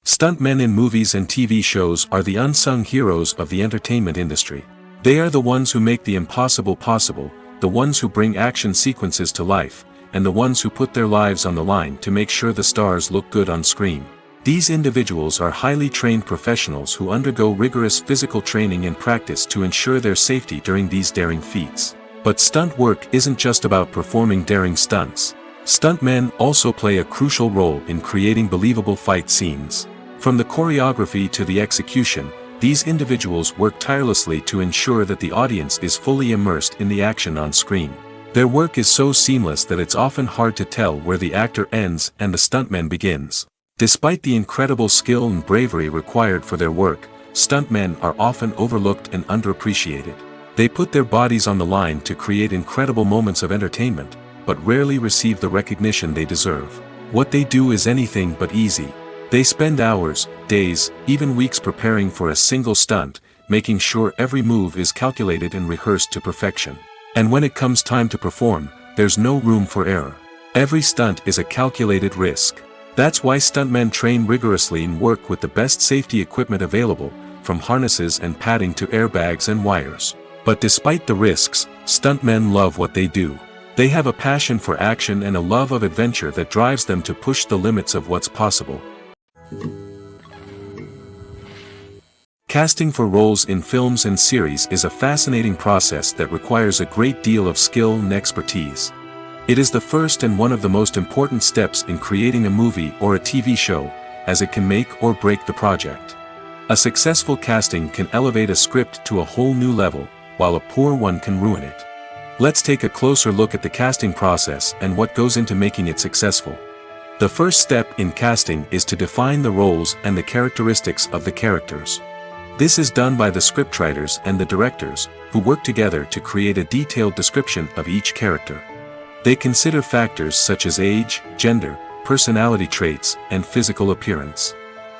Stuntmen in movies and TV shows are the unsung heroes of the entertainment industry. They are the ones who make the impossible possible, the ones who bring action sequences to life, and the ones who put their lives on the line to make sure the stars look good on screen. These individuals are highly trained professionals who undergo rigorous physical training and practice to ensure their safety during these daring feats. But stunt work isn't just about performing daring stunts. Stuntmen also play a crucial role in creating believable fight scenes. From the choreography to the execution, these individuals work tirelessly to ensure that the audience is fully immersed in the action on screen. Their work is so seamless that it's often hard to tell where the actor ends and the stuntman begins. Despite the incredible skill and bravery required for their work, stuntmen are often overlooked and underappreciated. They put their bodies on the line to create incredible moments of entertainment, but rarely receive the recognition they deserve. What they do is anything but easy. They spend hours, days, even weeks preparing for a single stunt, making sure every move is calculated and rehearsed to perfection. And when it comes time to perform, there's no room for error. Every stunt is a calculated risk. That's why stuntmen train rigorously and work with the best safety equipment available, from harnesses and padding to airbags and wires. But despite the risks, stuntmen love what they do. They have a passion for action and a love of adventure that drives them to push the limits of what's possible. Casting for roles in films and series is a fascinating process that requires a great deal of skill and expertise. It is the first and one of the most important steps in creating a movie or a TV show, as it can make or break the project. A successful casting can elevate a script to a whole new level, while a poor one can ruin it. Let's take a closer look at the casting process and what goes into making it successful. The first step in casting is to define the roles and the characteristics of the characters. This is done by the scriptwriters and the directors, who work together to create a detailed description of each character. They consider factors such as age, gender, personality traits, and physical appearance.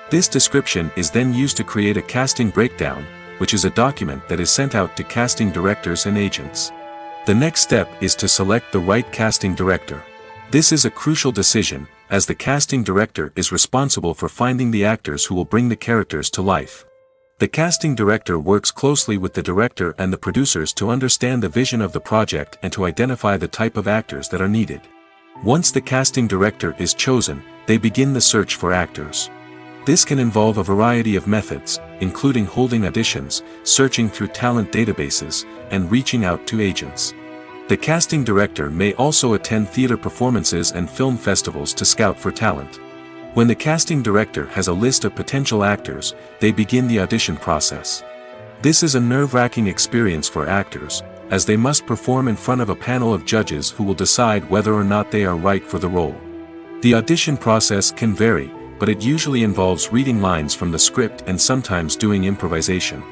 This description is then used to create a casting breakdown, which is a document that is sent out to casting directors and agents. The next step is to select the right casting director. This is a crucial decision, as the casting director is responsible for finding the actors who will bring the characters to life. The casting director works closely with the director and the producers to understand the vision of the project and to identify the type of actors that are needed. Once the casting director is chosen, they begin the search for actors. This can involve a variety of methods, including holding auditions, searching through talent databases, and reaching out to agents. The casting director may also attend theater performances and film festivals to scout for talent. When the casting director has a list of potential actors, they begin the audition process. This is a nerve-wracking experience for actors, as they must perform in front of a panel of judges who will decide whether or not they are right for the role. The audition process can vary, but it usually involves reading lines from the script and sometimes doing improvisation.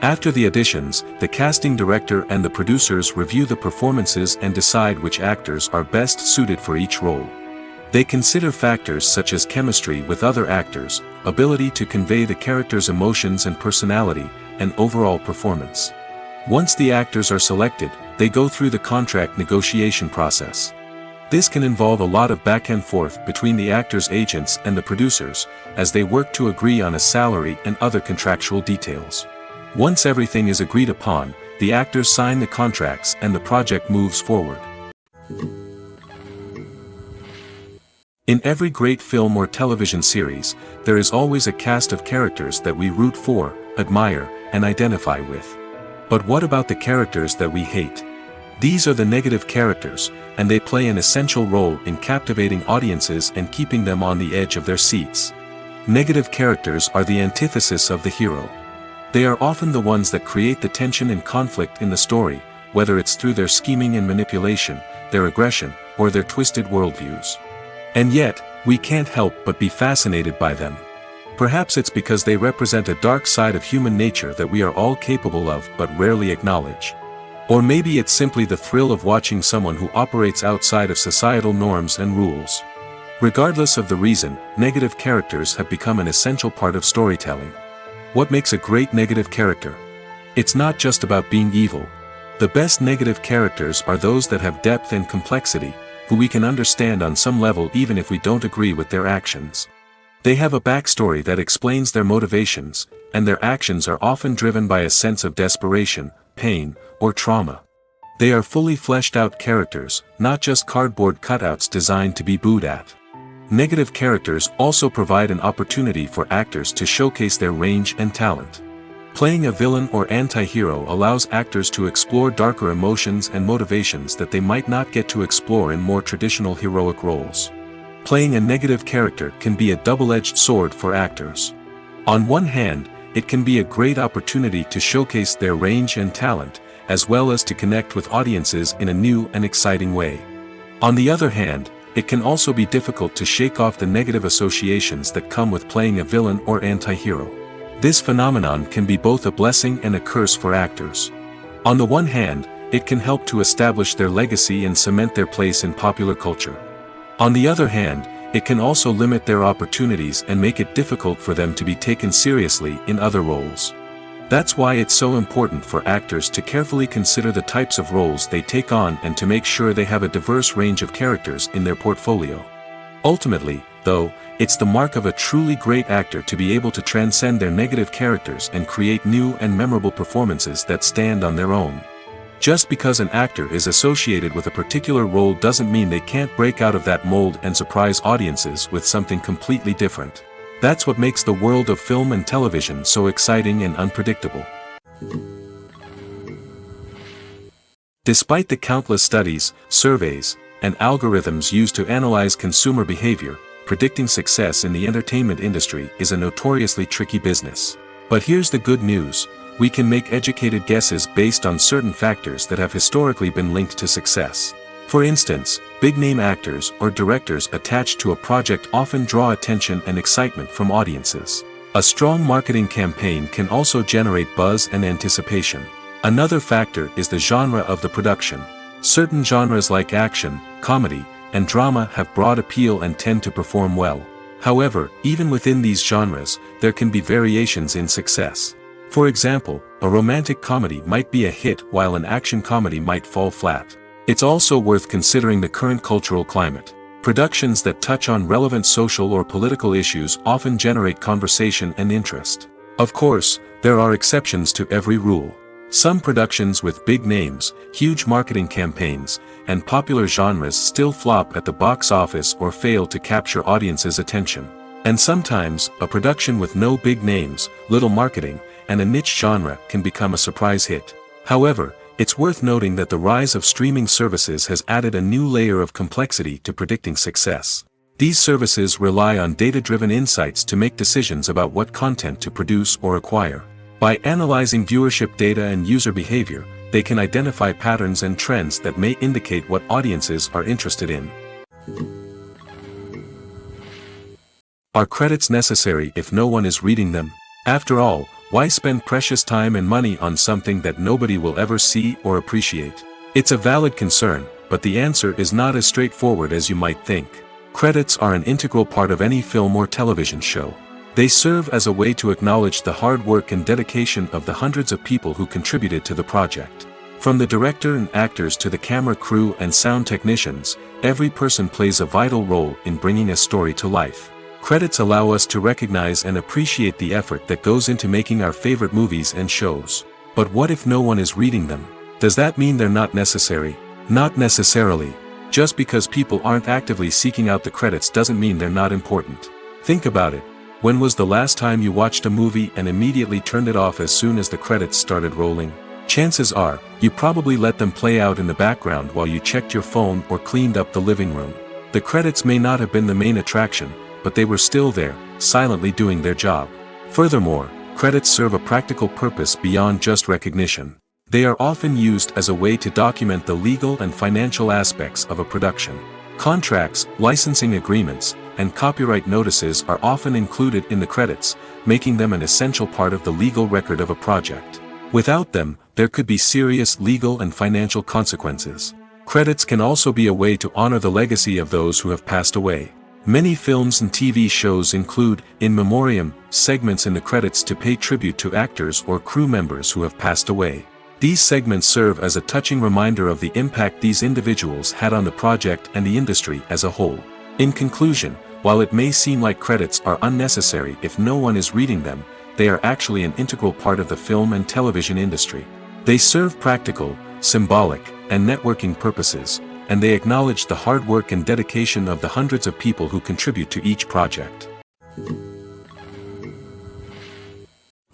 After the auditions, the casting director and the producers review the performances and decide which actors are best suited for each role. They consider factors such as chemistry with other actors, ability to convey the character's emotions and personality, and overall performance. Once the actors are selected, they go through the contract negotiation process. This can involve a lot of back and forth between the actors' agents and the producers, as they work to agree on a salary and other contractual details. Once everything is agreed upon, the actors sign the contracts and the project moves forward. In every great film or television series, there is always a cast of characters that we root for, admire, and identify with. But what about the characters that we hate? These are the negative characters, and they play an essential role in captivating audiences and keeping them on the edge of their seats. Negative characters are the antithesis of the hero. They are often the ones that create the tension and conflict in the story, whether it's through their scheming and manipulation, their aggression, or their twisted worldviews. And yet, we can't help but be fascinated by them. Perhaps it's because they represent a dark side of human nature that we are all capable of but rarely acknowledge. Or maybe it's simply the thrill of watching someone who operates outside of societal norms and rules. Regardless of the reason, negative characters have become an essential part of storytelling. What makes a great negative character? It's not just about being evil. The best negative characters are those that have depth and complexity, who we can understand on some level even if we don't agree with their actions. They have a backstory that explains their motivations, and their actions are often driven by a sense of desperation, pain, or trauma. They are fully fleshed out characters, not just cardboard cutouts designed to be booed at. Negative characters also provide an opportunity for actors to showcase their range and talent. Playing a villain or anti-hero allows actors to explore darker emotions and motivations that they might not get to explore in more traditional heroic roles. Playing a negative character can be a double-edged sword for actors. On one hand, it can be a great opportunity to showcase their range and talent, as well as to connect with audiences in a new and exciting way. On the other hand, it can also be difficult to shake off the negative associations that come with playing a villain or anti-hero. This phenomenon can be both a blessing and a curse for actors. On the one hand, it can help to establish their legacy and cement their place in popular culture. On the other hand, it can also limit their opportunities and make it difficult for them to be taken seriously in other roles. That's why it's so important for actors to carefully consider the types of roles they take on and to make sure they have a diverse range of characters in their portfolio. Ultimately, though, it's the mark of a truly great actor to be able to transcend their negative characters and create new and memorable performances that stand on their own. Just because an actor is associated with a particular role doesn't mean they can't break out of that mold and surprise audiences with something completely different. That's what makes the world of film and television so exciting and unpredictable. Despite the countless studies, surveys, and algorithms used to analyze consumer behavior, predicting success in the entertainment industry is a notoriously tricky business. But here's the good news. We can make educated guesses based on certain factors that have historically been linked to success. For instance, big-name actors or directors attached to a project often draw attention and excitement from audiences. A strong marketing campaign can also generate buzz and anticipation. Another factor is the genre of the production. Certain genres like action, comedy, and drama have broad appeal and tend to perform well. However, even within these genres, there can be variations in success. For example, a romantic comedy might be a hit while an action comedy might fall flat. It's also worth considering the current cultural climate. Productions that touch on relevant social or political issues often generate conversation and interest. Of course, there are exceptions to every rule. Some productions with big names, huge marketing campaigns, and popular genres still flop at the box office or fail to capture audiences' attention. And sometimes, a production with no big names, little marketing, and a niche genre can become a surprise hit. However, it's worth noting that the rise of streaming services has added a new layer of complexity to predicting success. These services rely on data-driven insights to make decisions about what content to produce or acquire. By analyzing viewership data and user behavior, they can identify patterns and trends that may indicate what audiences are interested in. Are credits necessary if no one is reading them? After all, why spend precious time and money on something that nobody will ever see or appreciate? It's a valid concern, but the answer is not as straightforward as you might think. Credits are an integral part of any film or television show. They serve as a way to acknowledge the hard work and dedication of the hundreds of people who contributed to the project. From the director and actors to the camera crew and sound technicians, every person plays a vital role in bringing a story to life. Credits allow us to recognize and appreciate the effort that goes into making our favorite movies and shows. But what if no one is reading them? Does that mean they're not necessary? Not necessarily. Just because people aren't actively seeking out the credits doesn't mean they're not important. Think about it. When was the last time you watched a movie and immediately turned it off as soon as the credits started rolling? Chances are, you probably let them play out in the background while you checked your phone or cleaned up the living room. The credits may not have been the main attraction, but they were still there, silently doing their job. Furthermore, credits serve a practical purpose beyond just recognition. They are often used as a way to document the legal and financial aspects of a production. Contracts, licensing agreements, and copyright notices are often included in the credits, making them an essential part of the legal record of a project. Without them, there could be serious legal and financial consequences. Credits can also be a way to honor the legacy of those who have passed away. Many films and TV shows include, in memoriam, segments in the credits to pay tribute to actors or crew members who have passed away. These segments serve as a touching reminder of the impact these individuals had on the project and the industry as a whole. In conclusion, while it may seem like credits are unnecessary if no one is reading them, they are actually an integral part of the film and television industry. They serve practical, symbolic, and networking purposes, and they acknowledge the hard work and dedication of the hundreds of people who contribute to each project.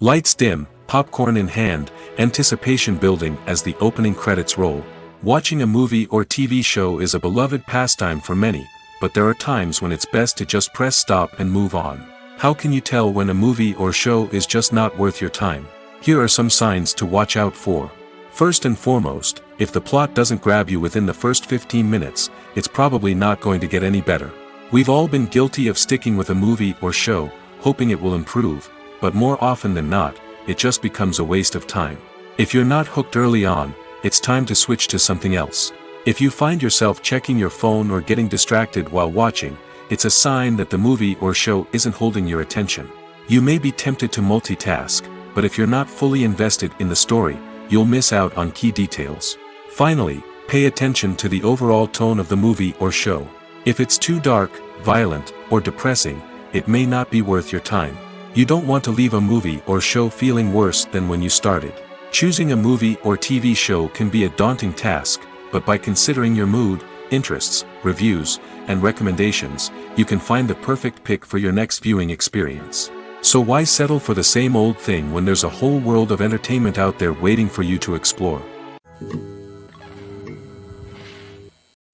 Lights dim, popcorn in hand, anticipation building as the opening credits roll. Watching a movie or TV show is a beloved pastime for many, but there are times when it's best to just press stop and move on. How can you tell when a movie or show is just not worth your time? Here are some signs to watch out for. First and foremost, if the plot doesn't grab you within the first 15 minutes, it's probably not going to get any better. We've all been guilty of sticking with a movie or show, hoping it will improve, but more often than not, it just becomes a waste of time. If you're not hooked early on, it's time to switch to something else. If you find yourself checking your phone or getting distracted while watching, it's a sign that the movie or show isn't holding your attention. You may be tempted to multitask, but if you're not fully invested in the story, you'll miss out on key details. Finally, pay attention to the overall tone of the movie or show. If it's too dark, violent, or depressing, it may not be worth your time. You don't want to leave a movie or show feeling worse than when you started. Choosing a movie or TV show can be a daunting task, but by considering your mood, interests, reviews, and recommendations, you can find the perfect pick for your next viewing experience. So why settle for the same old thing when there's a whole world of entertainment out there waiting for you to explore?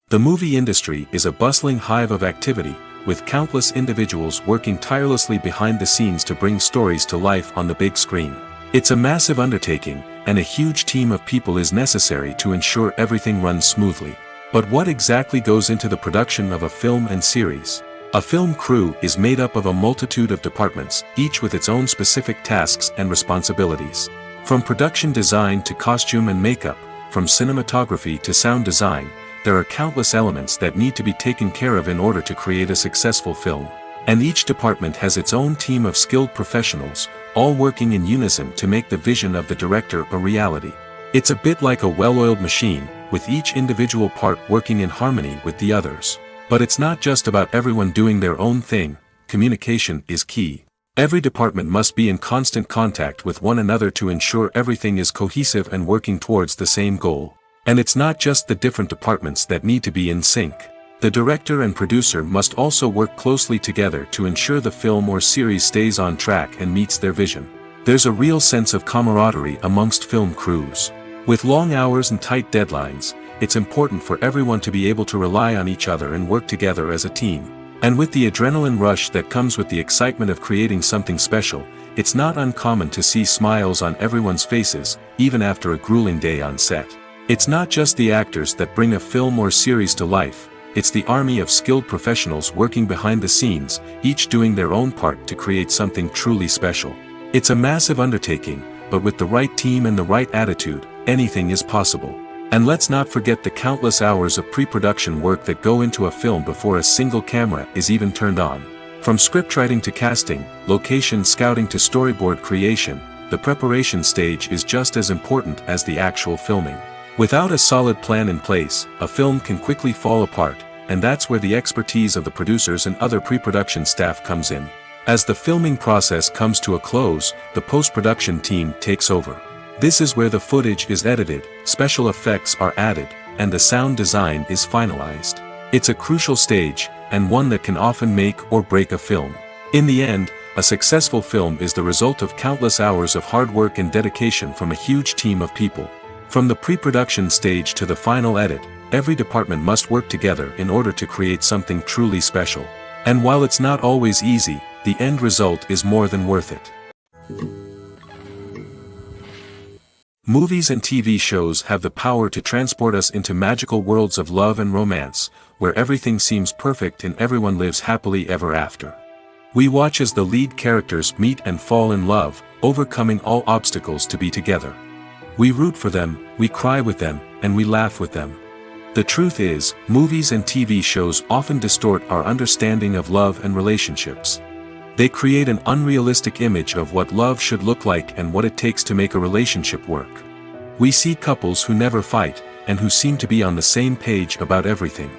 The movie industry is a bustling hive of activity, with countless individuals working tirelessly behind the scenes to bring stories to life on the big screen. It's a massive undertaking, and a huge team of people is necessary to ensure everything runs smoothly. But what exactly goes into the production of a film and series? A film crew is made up of a multitude of departments, each with its own specific tasks and responsibilities. From production design to costume and makeup, from cinematography to sound design, there are countless elements that need to be taken care of in order to create a successful film. And each department has its own team of skilled professionals, all working in unison to make the vision of the director a reality. It's a bit like a well-oiled machine, with each individual part working in harmony with the others. But it's not just about everyone doing their own thing. Communication is key. Every department must be in constant contact with one another to ensure everything is cohesive and working towards the same goal. And it's not just the different departments that need to be in sync. The director and producer must also work closely together to ensure the film or series stays on track and meets their vision. There's a real sense of camaraderie amongst film crews. With long hours and tight deadlines, it's important for everyone to be able to rely on each other and work together as a team. And with the adrenaline rush that comes with the excitement of creating something special, it's not uncommon to see smiles on everyone's faces, even after a grueling day on set. It's not just the actors that bring a film or series to life, it's the army of skilled professionals working behind the scenes, each doing their own part to create something truly special. It's a massive undertaking, but with the right team and the right attitude, anything is possible. And let's not forget the countless hours of pre-production work that go into a film before a single camera is even turned on. From scriptwriting to casting, location scouting to storyboard creation, the preparation stage is just as important as the actual filming. Without a solid plan in place, a film can quickly fall apart, and that's where the expertise of the producers and other pre-production staff comes in. As the filming process comes to a close, the post-production team takes over. This is where the footage is edited, special effects are added, and the sound design is finalized. It's a crucial stage, and one that can often make or break a film. In the end, a successful film is the result of countless hours of hard work and dedication from a huge team of people. From the pre-production stage to the final edit, every department must work together in order to create something truly special. And while it's not always easy, the end result is more than worth it. Movies and TV shows have the power to transport us into magical worlds of love and romance, where everything seems perfect and everyone lives happily ever after. We watch as the lead characters meet and fall in love, overcoming all obstacles to be together. We root for them, we cry with them, and we laugh with them. The truth is, movies and TV shows often distort our understanding of love and relationships. They create an unrealistic image of what love should look like and what it takes to make a relationship work. We see couples who never fight, and who seem to be on the same page about everything.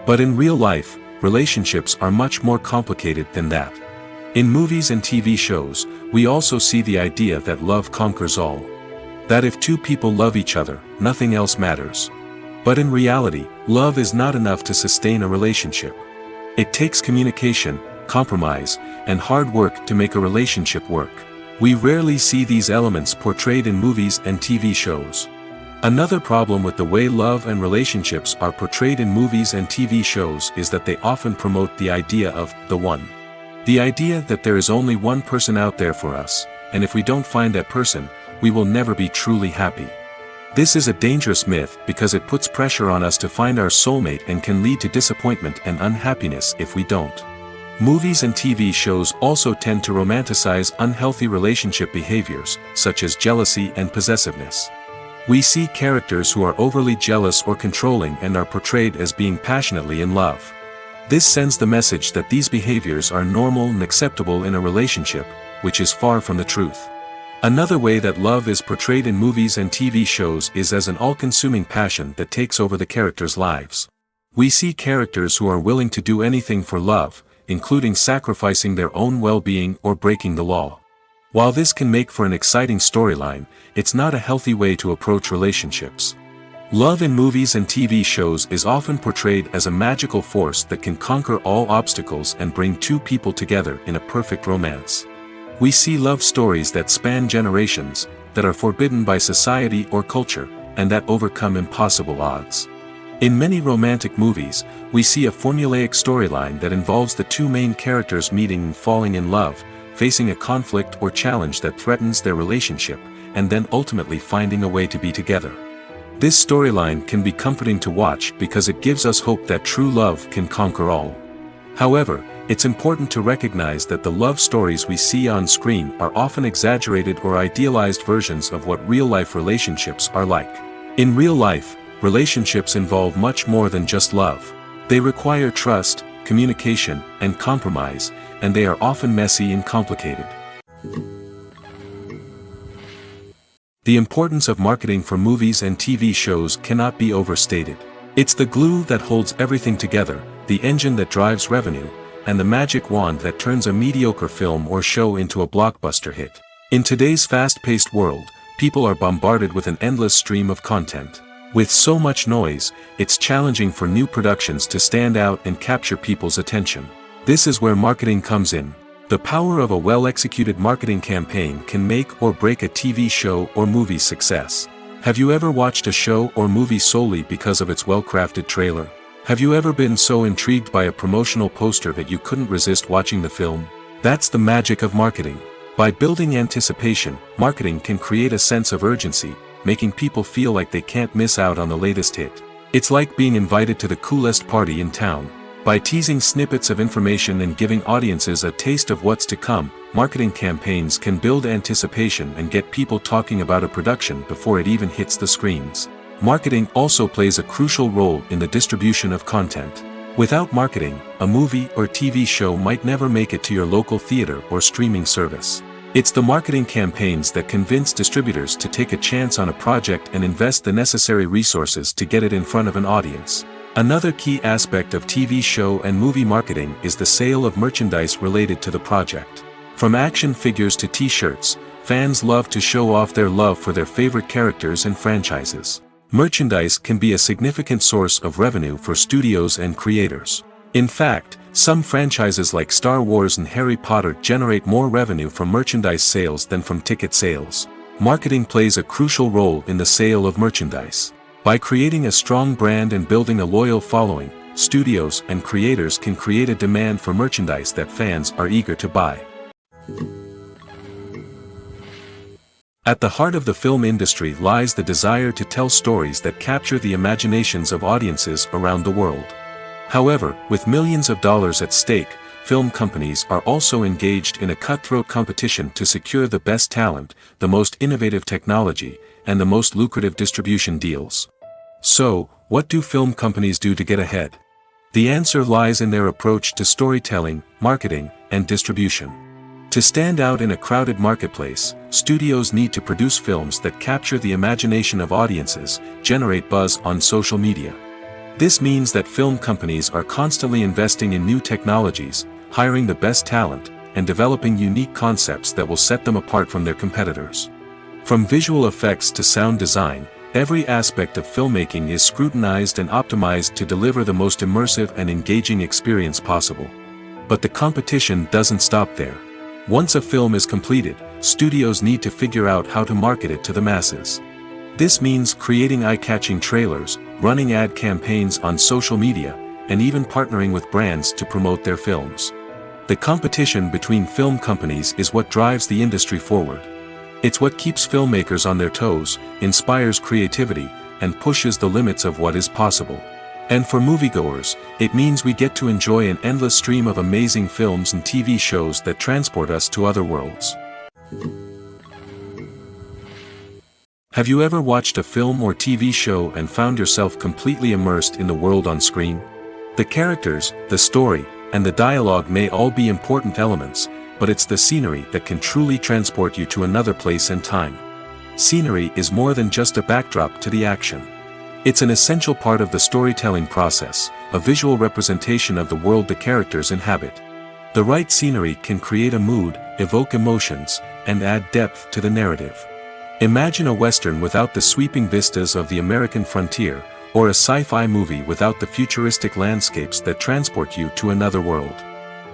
But in real life, relationships are much more complicated than that. In movies and TV shows, we also see the idea that love conquers all. That if two people love each other, nothing else matters. But in reality, love is not enough to sustain a relationship. It takes communication, compromise, and hard work to make a relationship work. We rarely see these elements portrayed in movies and TV shows. Another problem with the way love and relationships are portrayed in movies and TV shows is that they often promote the idea of the one. The idea that there is only one person out there for us, and if we don't find that person, we will never be truly happy. This is a dangerous myth because it puts pressure on us to find our soulmate and can lead to disappointment and unhappiness if we don't. Movies and TV shows also tend to romanticize unhealthy relationship behaviors, such as jealousy and possessiveness. We see characters who are overly jealous or controlling and are portrayed as being passionately in love. This sends the message that these behaviors are normal and acceptable in a relationship, which is far from the truth. Another way that love is portrayed in movies and TV shows is as an all-consuming passion that takes over the characters' lives. We see characters who are willing to do anything for love, including sacrificing their own well-being or breaking the law. While this can make for an exciting storyline, it's not a healthy way to approach relationships. Love in movies and TV shows is often portrayed as a magical force that can conquer all obstacles and bring two people together in a perfect romance. We see love stories that span generations, that are forbidden by society or culture, and that overcome impossible odds. In many romantic movies, we see a formulaic storyline that involves the two main characters meeting and falling in love, facing a conflict or challenge that threatens their relationship, and then ultimately finding a way to be together. This storyline can be comforting to watch because it gives us hope that true love can conquer all. However, it's important to recognize that the love stories we see on screen are often exaggerated or idealized versions of what real-life relationships are like. In real life, relationships involve much more than just love. They require trust, communication, and compromise, and they are often messy and complicated. The importance of marketing for movies and TV shows cannot be overstated. It's the glue that holds everything together, the engine that drives revenue, and the magic wand that turns a mediocre film or show into a blockbuster hit. In today's fast-paced world, people are bombarded with an endless stream of content. With so much noise, it's challenging for new productions to stand out and capture people's attention. This is where marketing comes in. The power of a well-executed marketing campaign can make or break a TV show or movie's success. Have you ever watched a show or movie solely because of its well-crafted trailer? Have you ever been so intrigued by a promotional poster that you couldn't resist watching the film? That's the magic of marketing. By building anticipation, marketing can create a sense of urgency, making people feel like they can't miss out on the latest hit. It's like being invited to the coolest party in town. By teasing snippets of information and giving audiences a taste of what's to come, marketing campaigns can build anticipation and get people talking about a production before it even hits the screens. Marketing also plays a crucial role in the distribution of content. Without marketing, a movie or TV show might never make it to your local theater or streaming service. It's the marketing campaigns that convince distributors to take a chance on a project and invest the necessary resources to get it in front of an audience. Another key aspect of TV show and movie marketing is the sale of merchandise related to the project. From action figures to t-shirts, fans love to show off their love for their favorite characters and franchises. Merchandise can be a significant source of revenue for studios and creators. In fact, some franchises like Star Wars and Harry Potter generate more revenue from merchandise sales than from ticket sales. Marketing plays a crucial role in the sale of merchandise. By creating a strong brand and building a loyal following, studios and creators can create a demand for merchandise that fans are eager to buy. At the heart of the film industry lies the desire to tell stories that capture the imaginations of audiences around the world. However, with millions of dollars at stake, film companies are also engaged in a cutthroat competition to secure the best talent, the most innovative technology, and the most lucrative distribution deals. So, what do film companies do to get ahead? The answer lies in their approach to storytelling, marketing, and distribution. To stand out in a crowded marketplace, studios need to produce films that capture the imagination of audiences, generate buzz on social media. This means that film companies are constantly investing in new technologies, hiring the best talent, and developing unique concepts that will set them apart from their competitors. From visual effects to sound design, every aspect of filmmaking is scrutinized and optimized to deliver the most immersive and engaging experience possible. But the competition doesn't stop there. Once a film is completed, studios need to figure out how to market it to the masses. This means creating eye-catching trailers, running ad campaigns on social media, and even partnering with brands to promote their films. The competition between film companies is what drives the industry forward. It's what keeps filmmakers on their toes, inspires creativity, and pushes the limits of what is possible. And for moviegoers, it means we get to enjoy an endless stream of amazing films and TV shows that transport us to other worlds. Have you ever watched a film or TV show and found yourself completely immersed in the world on screen? The characters, the story, and the dialogue may all be important elements, but it's the scenery that can truly transport you to another place and time. Scenery is more than just a backdrop to the action. It's an essential part of the storytelling process, a visual representation of the world the characters inhabit. The right scenery can create a mood, evoke emotions, and add depth to the narrative. Imagine a Western without the sweeping vistas of the American frontier, or a sci-fi movie without the futuristic landscapes that transport you to another world.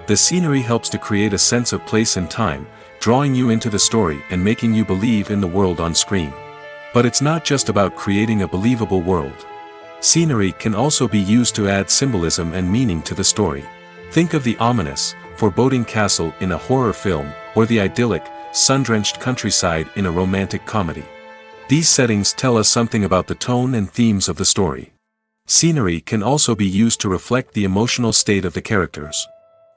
The scenery helps to create a sense of place and time, drawing you into the story and making you believe in the world on screen. But it's not just about creating a believable world. Scenery can also be used to add symbolism and meaning to the story. Think of the ominous, foreboding castle in a horror film, or the idyllic, sun-drenched countryside in a romantic comedy. These settings tell us something about the tone and themes of the story. Scenery can also be used to reflect the emotional state of the characters.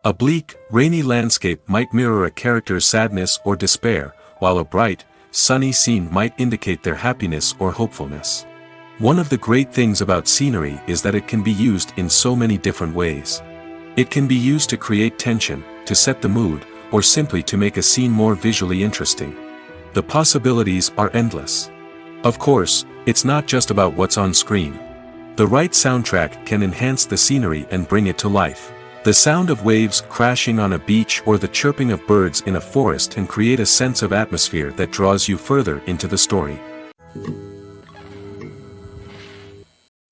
A bleak, rainy landscape might mirror a character's sadness or despair, while a bright, sunny scene might indicate their happiness or hopefulness. One of the great things about scenery is that it can be used in so many different ways. It can be used to create tension, to set the mood, or simply to make a scene more visually interesting. The possibilities are endless. Of course, it's not just about what's on screen. The right soundtrack can enhance the scenery and bring it to life. The sound of waves crashing on a beach or the chirping of birds in a forest can create a sense of atmosphere that draws you further into the story.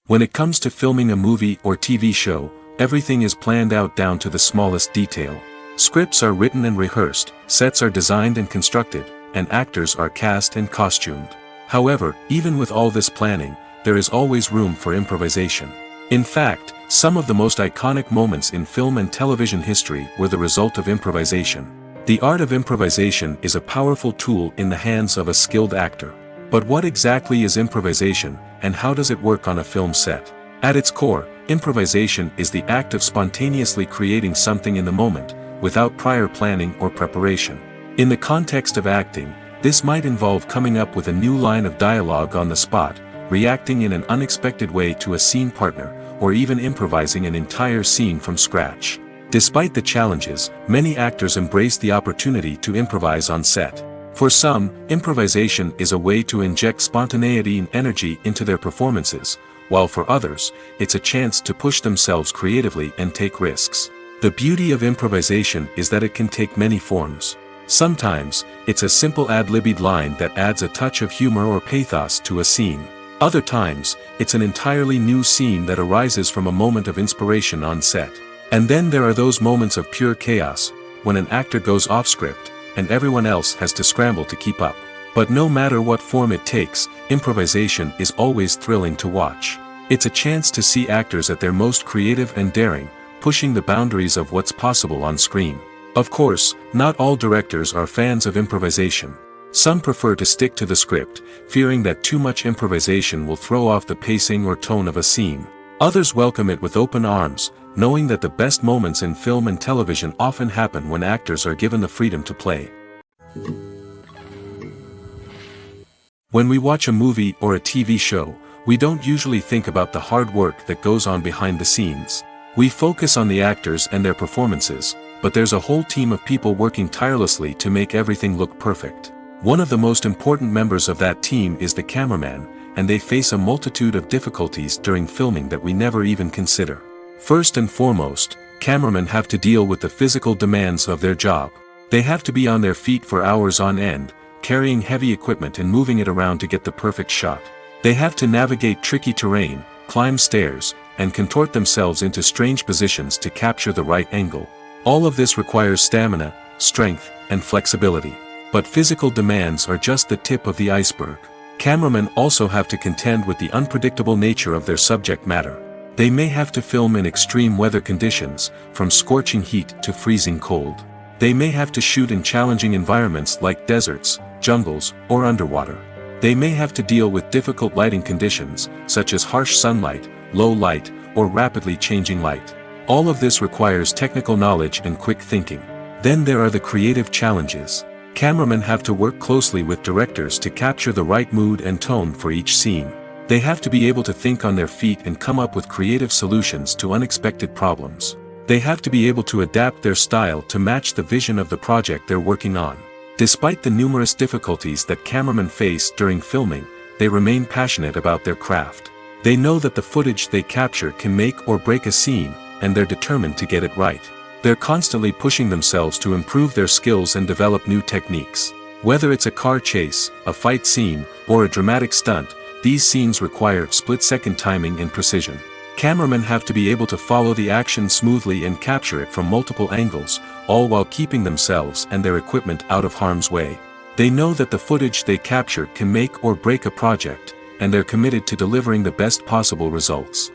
When it comes to filming a movie or TV show, everything is planned out down to the smallest detail. Scripts are written and rehearsed, sets are designed and constructed, and actors are cast and costumed. However, even with all this planning, there is always room for improvisation. In fact, some of the most iconic moments in film and television history were the result of improvisation. The art of improvisation is a powerful tool in the hands of a skilled actor. But what exactly is improvisation, and how does it work on a film set? At its core, improvisation is the act of spontaneously creating something in the moment, without prior planning or preparation. In the context of acting, this might involve coming up with a new line of dialogue on the spot, reacting in an unexpected way to a scene partner, or even improvising an entire scene from scratch. Despite the challenges, many actors embrace the opportunity to improvise on set. For some, improvisation is a way to inject spontaneity and energy into their performances, while for others, it's a chance to push themselves creatively and take risks. The beauty of improvisation is that it can take many forms. Sometimes, it's a simple ad-libbed line that adds a touch of humor or pathos to a scene. Other times, it's an entirely new scene that arises from a moment of inspiration on set. And then there are those moments of pure chaos, when an actor goes off script, and everyone else has to scramble to keep up. But no matter what form it takes, improvisation is always thrilling to watch. It's a chance to see actors at their most creative and daring, pushing the boundaries of what's possible on screen. Of course, not all directors are fans of improvisation. Some prefer to stick to the script, fearing that too much improvisation will throw off the pacing or tone of a scene. Others welcome it with open arms, knowing that the best moments in film and television often happen when actors are given the freedom to play. When we watch a movie or a TV show, we don't usually think about the hard work that goes on behind the scenes. We focus on the actors and their performances, but there's a whole team of people working tirelessly to make everything look perfect. One of the most important members of that team is the cameraman, and they face a multitude of difficulties during filming that we never even consider. First and foremost, cameramen have to deal with the physical demands of their job. They have to be on their feet for hours on end, carrying heavy equipment and moving it around to get the perfect shot. They have to navigate tricky terrain, climb stairs, and contort themselves into strange positions to capture the right angle. All of this requires stamina, strength, and flexibility. But physical demands are just the tip of the iceberg. Cameramen also have to contend with the unpredictable nature of their subject matter. They may have to film in extreme weather conditions, from scorching heat to freezing cold. They may have to shoot in challenging environments like deserts, jungles, or underwater. They may have to deal with difficult lighting conditions, such as harsh sunlight, low light, or rapidly changing light. All of this requires technical knowledge and quick thinking. Then there are the creative challenges. Cameramen have to work closely with directors to capture the right mood and tone for each scene. They have to be able to think on their feet and come up with creative solutions to unexpected problems. They have to be able to adapt their style to match the vision of the project they're working on. Despite the numerous difficulties that cameramen face during filming, they remain passionate about their craft. They know that the footage they capture can make or break a scene, and they're determined to get it right. They're constantly pushing themselves to improve their skills and develop new techniques. Whether it's a car chase, a fight scene, or a dramatic stunt, these scenes require split-second timing and precision. Cameramen have to be able to follow the action smoothly and capture it from multiple angles, all while keeping themselves and their equipment out of harm's way. They know that the footage they capture can make or break a project, and they're committed to delivering the best possible results.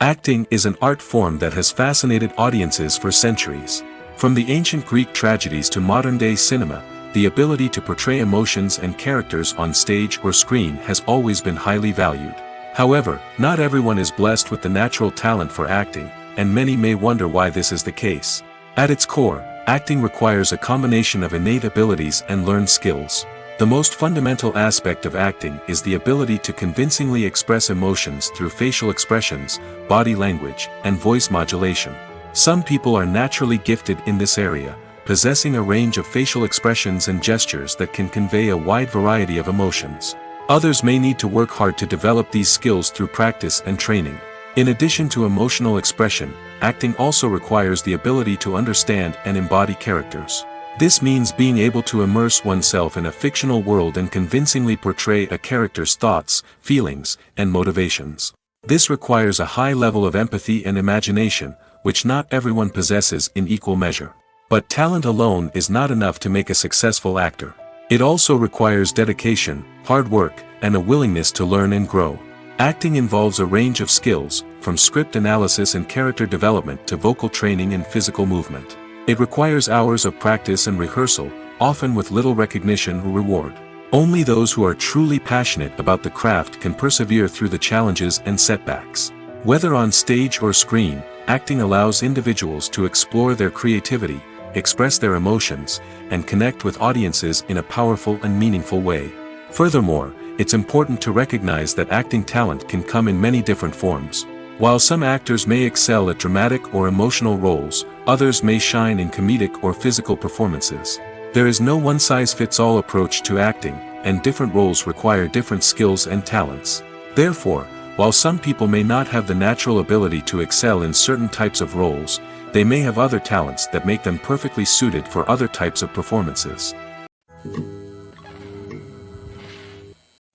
Acting is an art form that has fascinated audiences for centuries. From the ancient Greek tragedies to modern-day cinema, the ability to portray emotions and characters on stage or screen has always been highly valued. However, not everyone is blessed with the natural talent for acting, and many may wonder why this is the case. At its core, acting requires a combination of innate abilities and learned skills. The most fundamental aspect of acting is the ability to convincingly express emotions through facial expressions, body language, and voice modulation. Some people are naturally gifted in this area, possessing a range of facial expressions and gestures that can convey a wide variety of emotions. Others may need to work hard to develop these skills through practice and training. In addition to emotional expression, acting also requires the ability to understand and embody characters. This means being able to immerse oneself in a fictional world and convincingly portray a character's thoughts, feelings, and motivations. This requires a high level of empathy and imagination, which not everyone possesses in equal measure. But talent alone is not enough to make a successful actor. It also requires dedication, hard work, and a willingness to learn and grow. Acting involves a range of skills, from script analysis and character development to vocal training and physical movement. It requires hours of practice and rehearsal, often with little recognition or reward. Only those who are truly passionate about the craft can persevere through the challenges and setbacks. Whether on stage or screen, acting allows individuals to explore their creativity, express their emotions, and connect with audiences in a powerful and meaningful way. Furthermore, it's important to recognize that acting talent can come in many different forms. While some actors may excel at dramatic or emotional roles, others may shine in comedic or physical performances. There is no one-size-fits-all approach to acting, and different roles require different skills and talents. Therefore, while some people may not have the natural ability to excel in certain types of roles, they may have other talents that make them perfectly suited for other types of performances.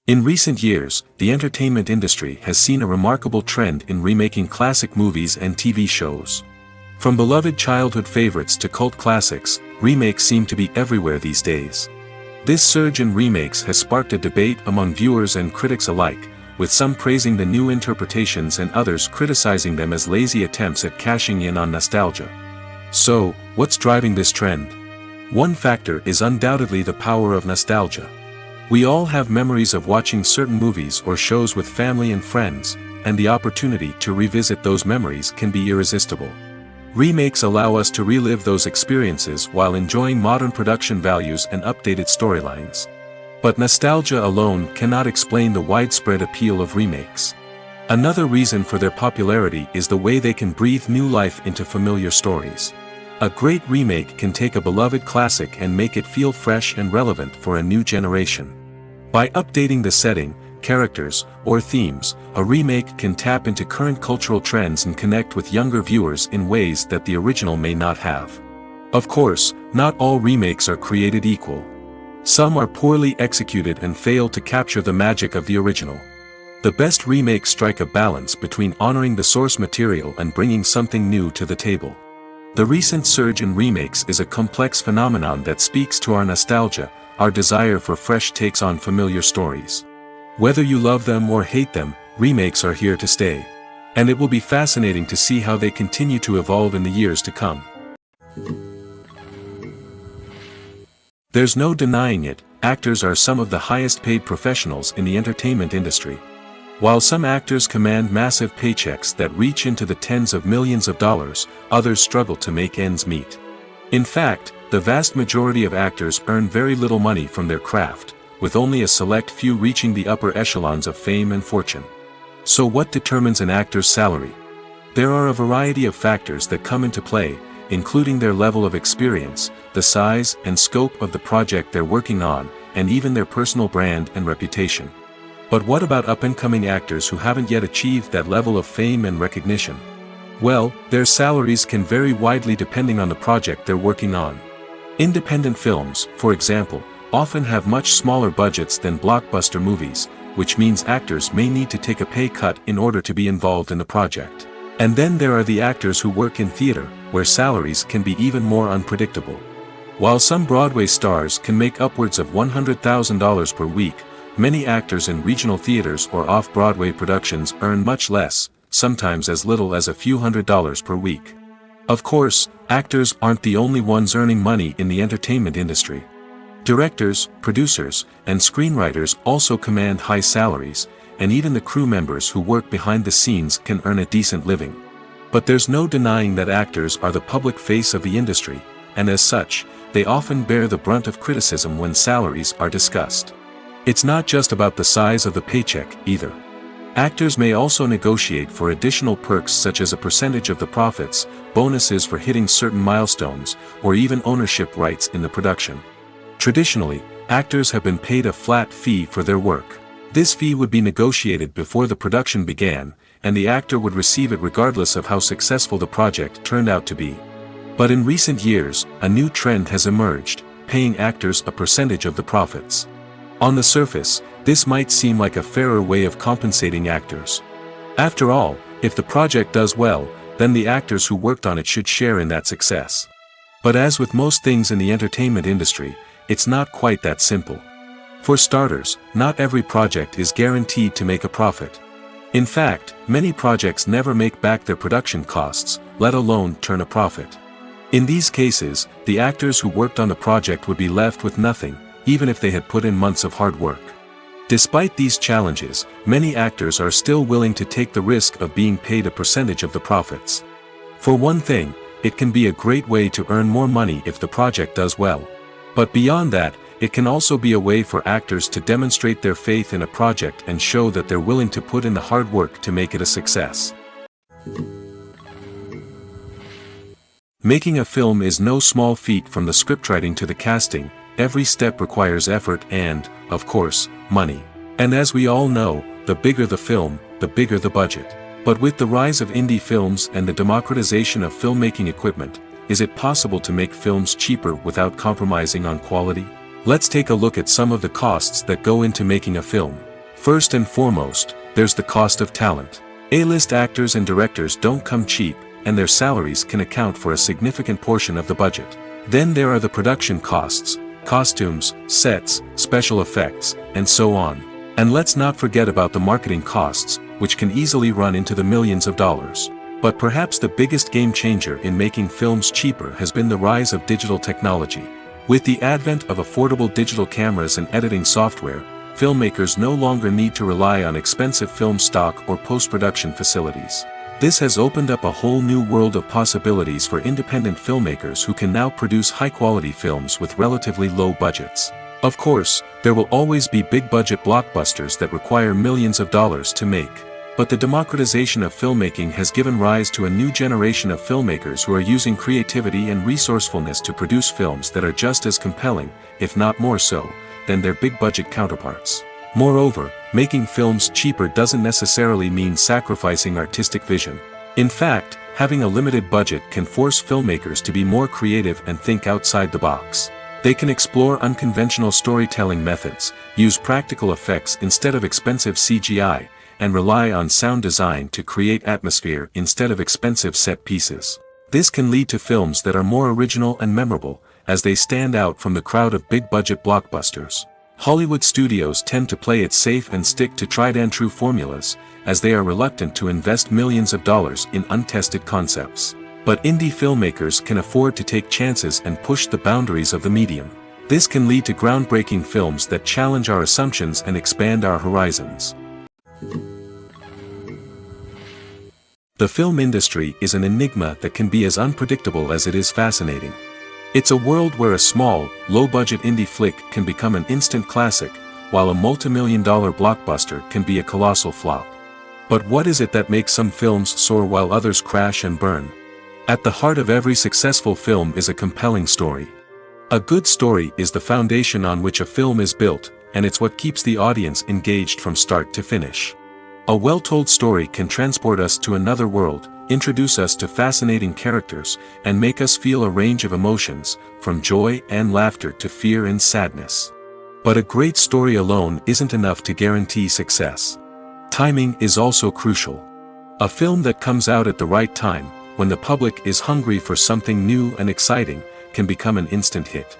In recent years, the entertainment industry has seen a remarkable trend in remaking classic movies and TV shows. From beloved childhood favorites to cult classics, remakes seem to be everywhere these days. This surge in remakes has sparked a debate among viewers and critics alike, with some praising the new interpretations and others criticizing them as lazy attempts at cashing in on nostalgia. So, what's driving this trend? One factor is undoubtedly the power of nostalgia. We all have memories of watching certain movies or shows with family and friends, and the opportunity to revisit those memories can be irresistible. Remakes allow us to relive those experiences while enjoying modern production values and updated storylines. But nostalgia alone cannot explain the widespread appeal of remakes. Another reason for their popularity is the way they can breathe new life into familiar stories. A great remake can take a beloved classic and make it feel fresh and relevant for a new generation. By updating the setting, characters, or themes, a remake can tap into current cultural trends and connect with younger viewers in ways that the original may not have. Of course, not all remakes are created equal. Some are poorly executed and fail to capture the magic of the original. The best remakes strike a balance between honoring the source material and bringing something new to the table. The recent surge in remakes is a complex phenomenon that speaks to our nostalgia, our desire for fresh takes on familiar stories. Whether you love them or hate them, remakes are here to stay. And it will be fascinating to see how they continue to evolve in the years to come. There's no denying it, actors are some of the highest paid professionals in the entertainment industry. While some actors command massive paychecks that reach into the tens of millions of dollars, others struggle to make ends meet. In fact, the vast majority of actors earn very little money from their craft, with only a select few reaching the upper echelons of fame and fortune. So what determines an actor's salary? There are a variety of factors that come into play, including their level of experience, the size and scope of the project they're working on, and even their personal brand and reputation. But what about up-and-coming actors who haven't yet achieved that level of fame and recognition? Well, their salaries can vary widely depending on the project they're working on. Independent films, for example, often have much smaller budgets than blockbuster movies, which means actors may need to take a pay cut in order to be involved in the project. And then there are the actors who work in theater, where salaries can be even more unpredictable. While some Broadway stars can make upwards of $100,000 per week, many actors in regional theaters or off-Broadway productions earn much less, sometimes as little as a few $100s per week. Of course, actors aren't the only ones earning money in the entertainment industry. Directors, producers, and screenwriters also command high salaries, and even the crew members who work behind the scenes can earn a decent living. But there's no denying that actors are the public face of the industry, and as such, they often bear the brunt of criticism when salaries are discussed. It's not just about the size of the paycheck, either. Actors may also negotiate for additional perks such as a percentage of the profits, bonuses for hitting certain milestones, or even ownership rights in the production. Traditionally, actors have been paid a flat fee for their work. This fee would be negotiated before the production began, and the actor would receive it regardless of how successful the project turned out to be. But in recent years, a new trend has emerged, paying actors a percentage of the profits. On the surface, this might seem like a fairer way of compensating actors. After all, if the project does well, then the actors who worked on it should share in that success. But as with most things in the entertainment industry, it's not quite that simple. For starters, not every project is guaranteed to make a profit. In fact, many projects never make back their production costs, let alone turn a profit. In these cases, the actors who worked on the project would be left with nothing, even if they had put in months of hard work. Despite these challenges, many actors are still willing to take the risk of being paid a percentage of the profits. For one thing, it can be a great way to earn more money if the project does well. But beyond that, it can also be a way for actors to demonstrate their faith in a project and show that they're willing to put in the hard work to make it a success. Making a film is no small feat. From the scriptwriting to the casting, every step requires effort and, of course, money. And as we all know, the bigger the film, the bigger the budget. But with the rise of indie films and the democratization of filmmaking equipment, is it possible to make films cheaper without compromising on quality? Let's take a look at some of the costs that go into making a film. First and foremost, there's the cost of talent. A-list actors and directors don't come cheap, and their salaries can account for a significant portion of the budget. Then there are the production costs, costumes, sets, special effects, and so on. And let's not forget about the marketing costs, which can easily run into the millions of dollars. But perhaps the biggest game changer in making films cheaper has been the rise of digital technology. With the advent of affordable digital cameras and editing software, filmmakers no longer need to rely on expensive film stock or post-production facilities. This has opened up a whole new world of possibilities for independent filmmakers who can now produce high-quality films with relatively low budgets. Of course, there will always be big-budget blockbusters that require millions of dollars to make. But the democratization of filmmaking has given rise to a new generation of filmmakers who are using creativity and resourcefulness to produce films that are just as compelling, if not more so, than their big-budget counterparts. Moreover, making films cheaper doesn't necessarily mean sacrificing artistic vision. In fact, having a limited budget can force filmmakers to be more creative and think outside the box. They can explore unconventional storytelling methods, use practical effects instead of expensive CGI, and rely on sound design to create atmosphere instead of expensive set pieces. This can lead to films that are more original and memorable, as they stand out from the crowd of big-budget blockbusters. Hollywood studios tend to play it safe and stick to tried-and-true formulas, as they are reluctant to invest millions of dollars in untested concepts. But indie filmmakers can afford to take chances and push the boundaries of the medium. This can lead to groundbreaking films that challenge our assumptions and expand our horizons. The film industry is an enigma that can be as unpredictable as it is fascinating. It's a world where a small, low-budget indie flick can become an instant classic, while a multi-million-dollar blockbuster can be a colossal flop. But what is it that makes some films soar while others crash and burn? At the heart of every successful film is a compelling story. A good story is the foundation on which a film is built, and it's what keeps the audience engaged from start to finish. A well-told story can transport us to another world, introduce us to fascinating characters, and make us feel a range of emotions, from joy and laughter to fear and sadness. But a great story alone isn't enough to guarantee success. Timing is also crucial. A film that comes out at the right time, when the public is hungry for something new and exciting, can become an instant hit.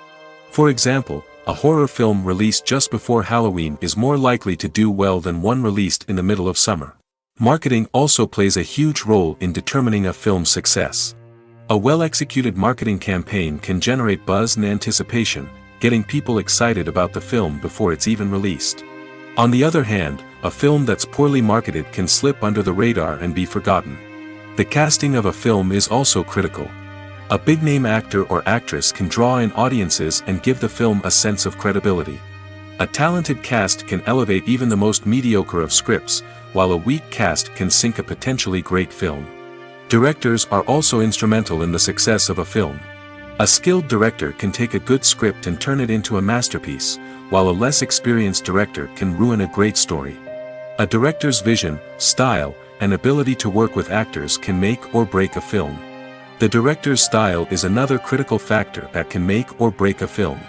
For example, a horror film released just before Halloween is more likely to do well than one released in the middle of summer. Marketing also plays a huge role in determining a film's success. A well-executed marketing campaign can generate buzz and anticipation, getting people excited about the film before it's even released. On the other hand, a film that's poorly marketed can slip under the radar and be forgotten. The casting of a film is also critical. A big-name actor or actress can draw in audiences and give the film a sense of credibility. A talented cast can elevate even the most mediocre of scripts, while a weak cast can sink a potentially great film. Directors are also instrumental in the success of a film. A skilled director can take a good script and turn it into a masterpiece, while a less experienced director can ruin a great story. A director's vision, style, and ability to work with actors can make or break a film. The director's style is another critical factor that can make or break a film.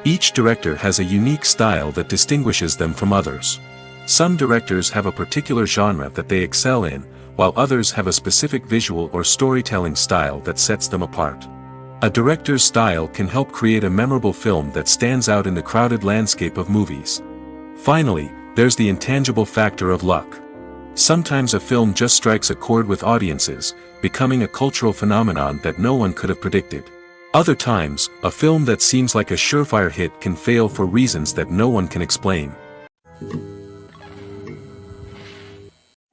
Each director has a unique style that distinguishes them from others. Some directors have a particular genre that they excel in, while others have a specific visual or storytelling style that sets them apart. A director's style can help create a memorable film that stands out in the crowded landscape of movies. Finally, there's the intangible factor of luck. Sometimes a film just strikes a chord with audiences, becoming a cultural phenomenon that no one could have predicted. Other times, a film that seems like a surefire hit can fail for reasons that no one can explain.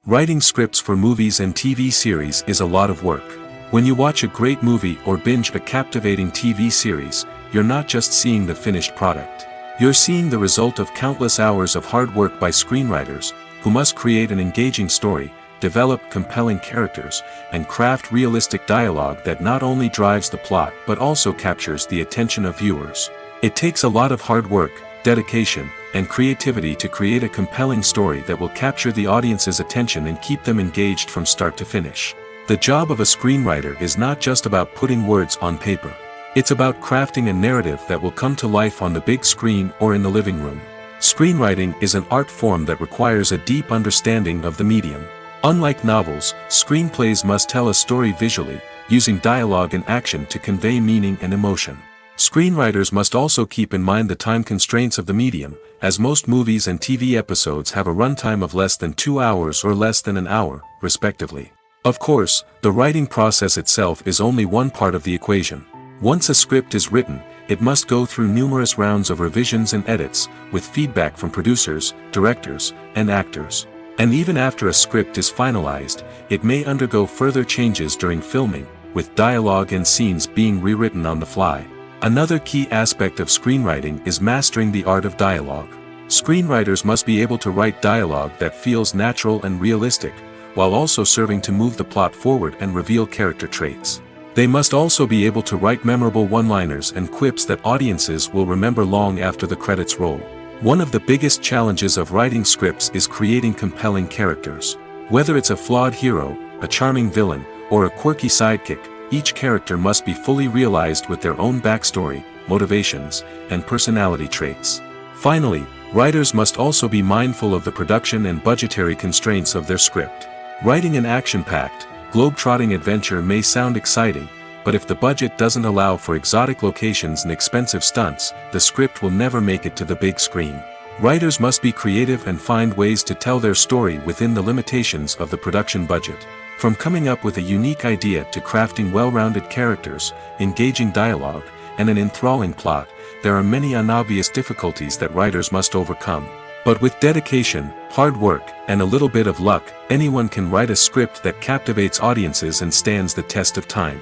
Writing scripts for movies and TV series is a lot of work. When you watch a great movie or binge a captivating TV series, you're not just seeing the finished product. You're seeing the result of countless hours of hard work by screenwriters, who must create an engaging story, develop compelling characters, and craft realistic dialogue that not only drives the plot but also captures the attention of viewers. It takes a lot of hard work, dedication, and creativity to create a compelling story that will capture the audience's attention and keep them engaged from start to finish. The job of a screenwriter is not just about putting words on paper. It's about crafting a narrative that will come to life on the big screen or in the living room. Screenwriting is an art form that requires a deep understanding of the medium. Unlike novels, screenplays must tell a story visually, using dialogue and action to convey meaning and emotion. Screenwriters must also keep in mind the time constraints of the medium, as most movies and TV episodes have a runtime of less than 2 hours or less than an hour, respectively. Of course, the writing process itself is only one part of the equation. Once a script is written, it must go through numerous rounds of revisions and edits, with feedback from producers, directors, and actors. And even after a script is finalized, it may undergo further changes during filming, with dialogue and scenes being rewritten on the fly. Another key aspect of screenwriting is mastering the art of dialogue. Screenwriters must be able to write dialogue that feels natural and realistic, while also serving to move the plot forward and reveal character traits. They must also be able to write memorable one-liners and quips that audiences will remember long after the credits roll. One of the biggest challenges of writing scripts is creating compelling characters. Whether it's a flawed hero, a charming villain, or a quirky sidekick, each character must be fully realized with their own backstory, motivations, and personality traits. Finally, writers must also be mindful of the production and budgetary constraints of their script. Writing an action-packed, globe-trotting adventure may sound exciting, but if the budget doesn't allow for exotic locations and expensive stunts, the script will never make it to the big screen. Writers must be creative and find ways to tell their story within the limitations of the production budget. From coming up with a unique idea to crafting well-rounded characters, engaging dialogue, and an enthralling plot, there are many unobvious difficulties that writers must overcome. But with dedication, hard work, and a little bit of luck, anyone can write a script that captivates audiences and stands the test of time.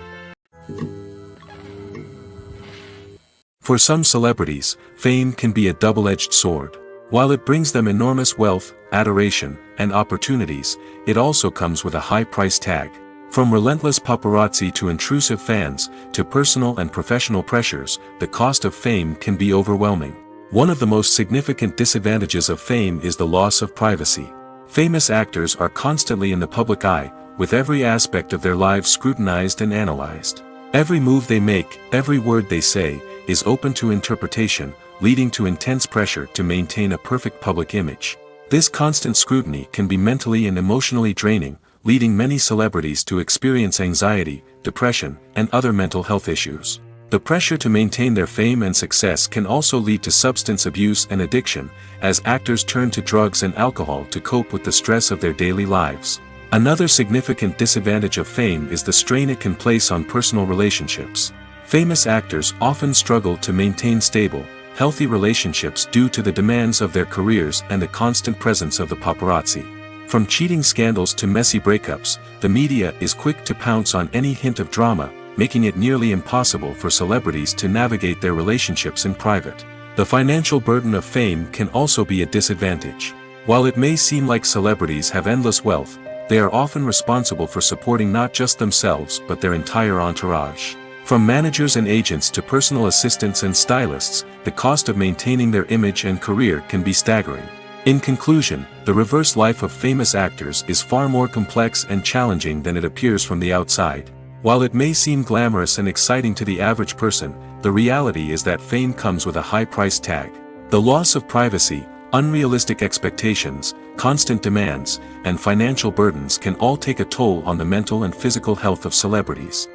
For some celebrities, fame can be a double-edged sword. While it brings them enormous wealth, adoration, and opportunities, it also comes with a high price tag. From relentless paparazzi to intrusive fans, to personal and professional pressures, the cost of fame can be overwhelming. One of the most significant disadvantages of fame is the loss of privacy. Famous actors are constantly in the public eye, with every aspect of their lives scrutinized and analyzed. Every move they make, every word they say, is open to interpretation, leading to intense pressure to maintain a perfect public image. This constant scrutiny can be mentally and emotionally draining, leading many celebrities to experience anxiety, depression, and other mental health issues. The pressure to maintain their fame and success can also lead to substance abuse and addiction, as actors turn to drugs and alcohol to cope with the stress of their daily lives. Another significant disadvantage of fame is the strain it can place on personal relationships. Famous actors often struggle to maintain stable, healthy relationships due to the demands of their careers and the constant presence of the paparazzi. From cheating scandals to messy breakups, the media is quick to pounce on any hint of drama, making it nearly impossible for celebrities to navigate their relationships in private. The financial burden of fame can also be a disadvantage. While it may seem like celebrities have endless wealth, they are often responsible for supporting not just themselves but their entire entourage. From managers and agents to personal assistants and stylists, the cost of maintaining their image and career can be staggering. In conclusion, the reverse life of famous actors is far more complex and challenging than it appears from the outside. While it may seem glamorous and exciting to the average person, the reality is that fame comes with a high price tag. The loss of privacy, unrealistic expectations, constant demands, and financial burdens can all take a toll on the mental and physical health of celebrities.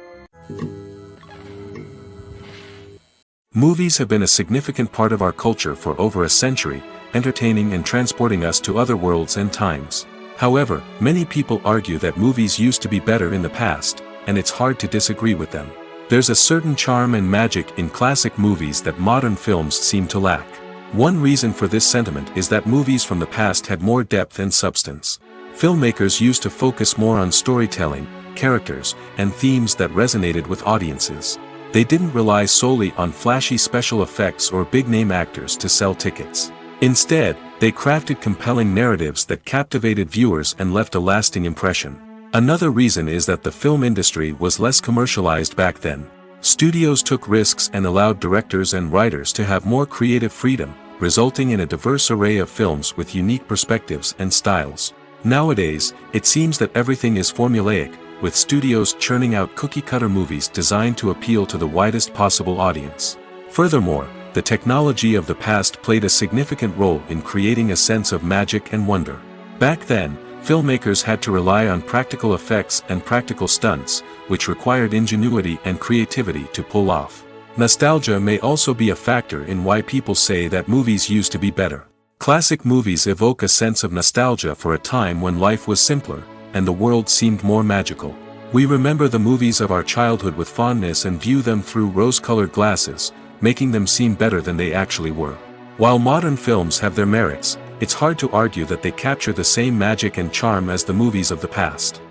Movies have been a significant part of our culture for over a century, entertaining and transporting us to other worlds and times. However, many people argue that movies used to be better in the past, and it's hard to disagree with them. There's a certain charm and magic in classic movies that modern films seem to lack. One reason for this sentiment is that movies from the past had more depth and substance. Filmmakers used to focus more on storytelling, characters, and themes that resonated with audiences. They didn't rely solely on flashy special effects or big-name actors to sell tickets. Instead, they crafted compelling narratives that captivated viewers and left a lasting impression. Another reason is that the film industry was less commercialized back then. Studios took risks and allowed directors and writers to have more creative freedom, resulting in a diverse array of films with unique perspectives and styles. Nowadays, it seems that everything is formulaic, with studios churning out cookie-cutter movies designed to appeal to the widest possible audience. Furthermore, the technology of the past played a significant role in creating a sense of magic and wonder. Back then, filmmakers had to rely on practical effects and practical stunts, which required ingenuity and creativity to pull off. Nostalgia may also be a factor in why people say that movies used to be better. Classic movies evoke a sense of nostalgia for a time when life was simpler, and the world seemed more magical. We remember the movies of our childhood with fondness and view them through rose-colored glasses, making them seem better than they actually were. While modern films have their merits, it's hard to argue that they capture the same magic and charm as the movies of the past.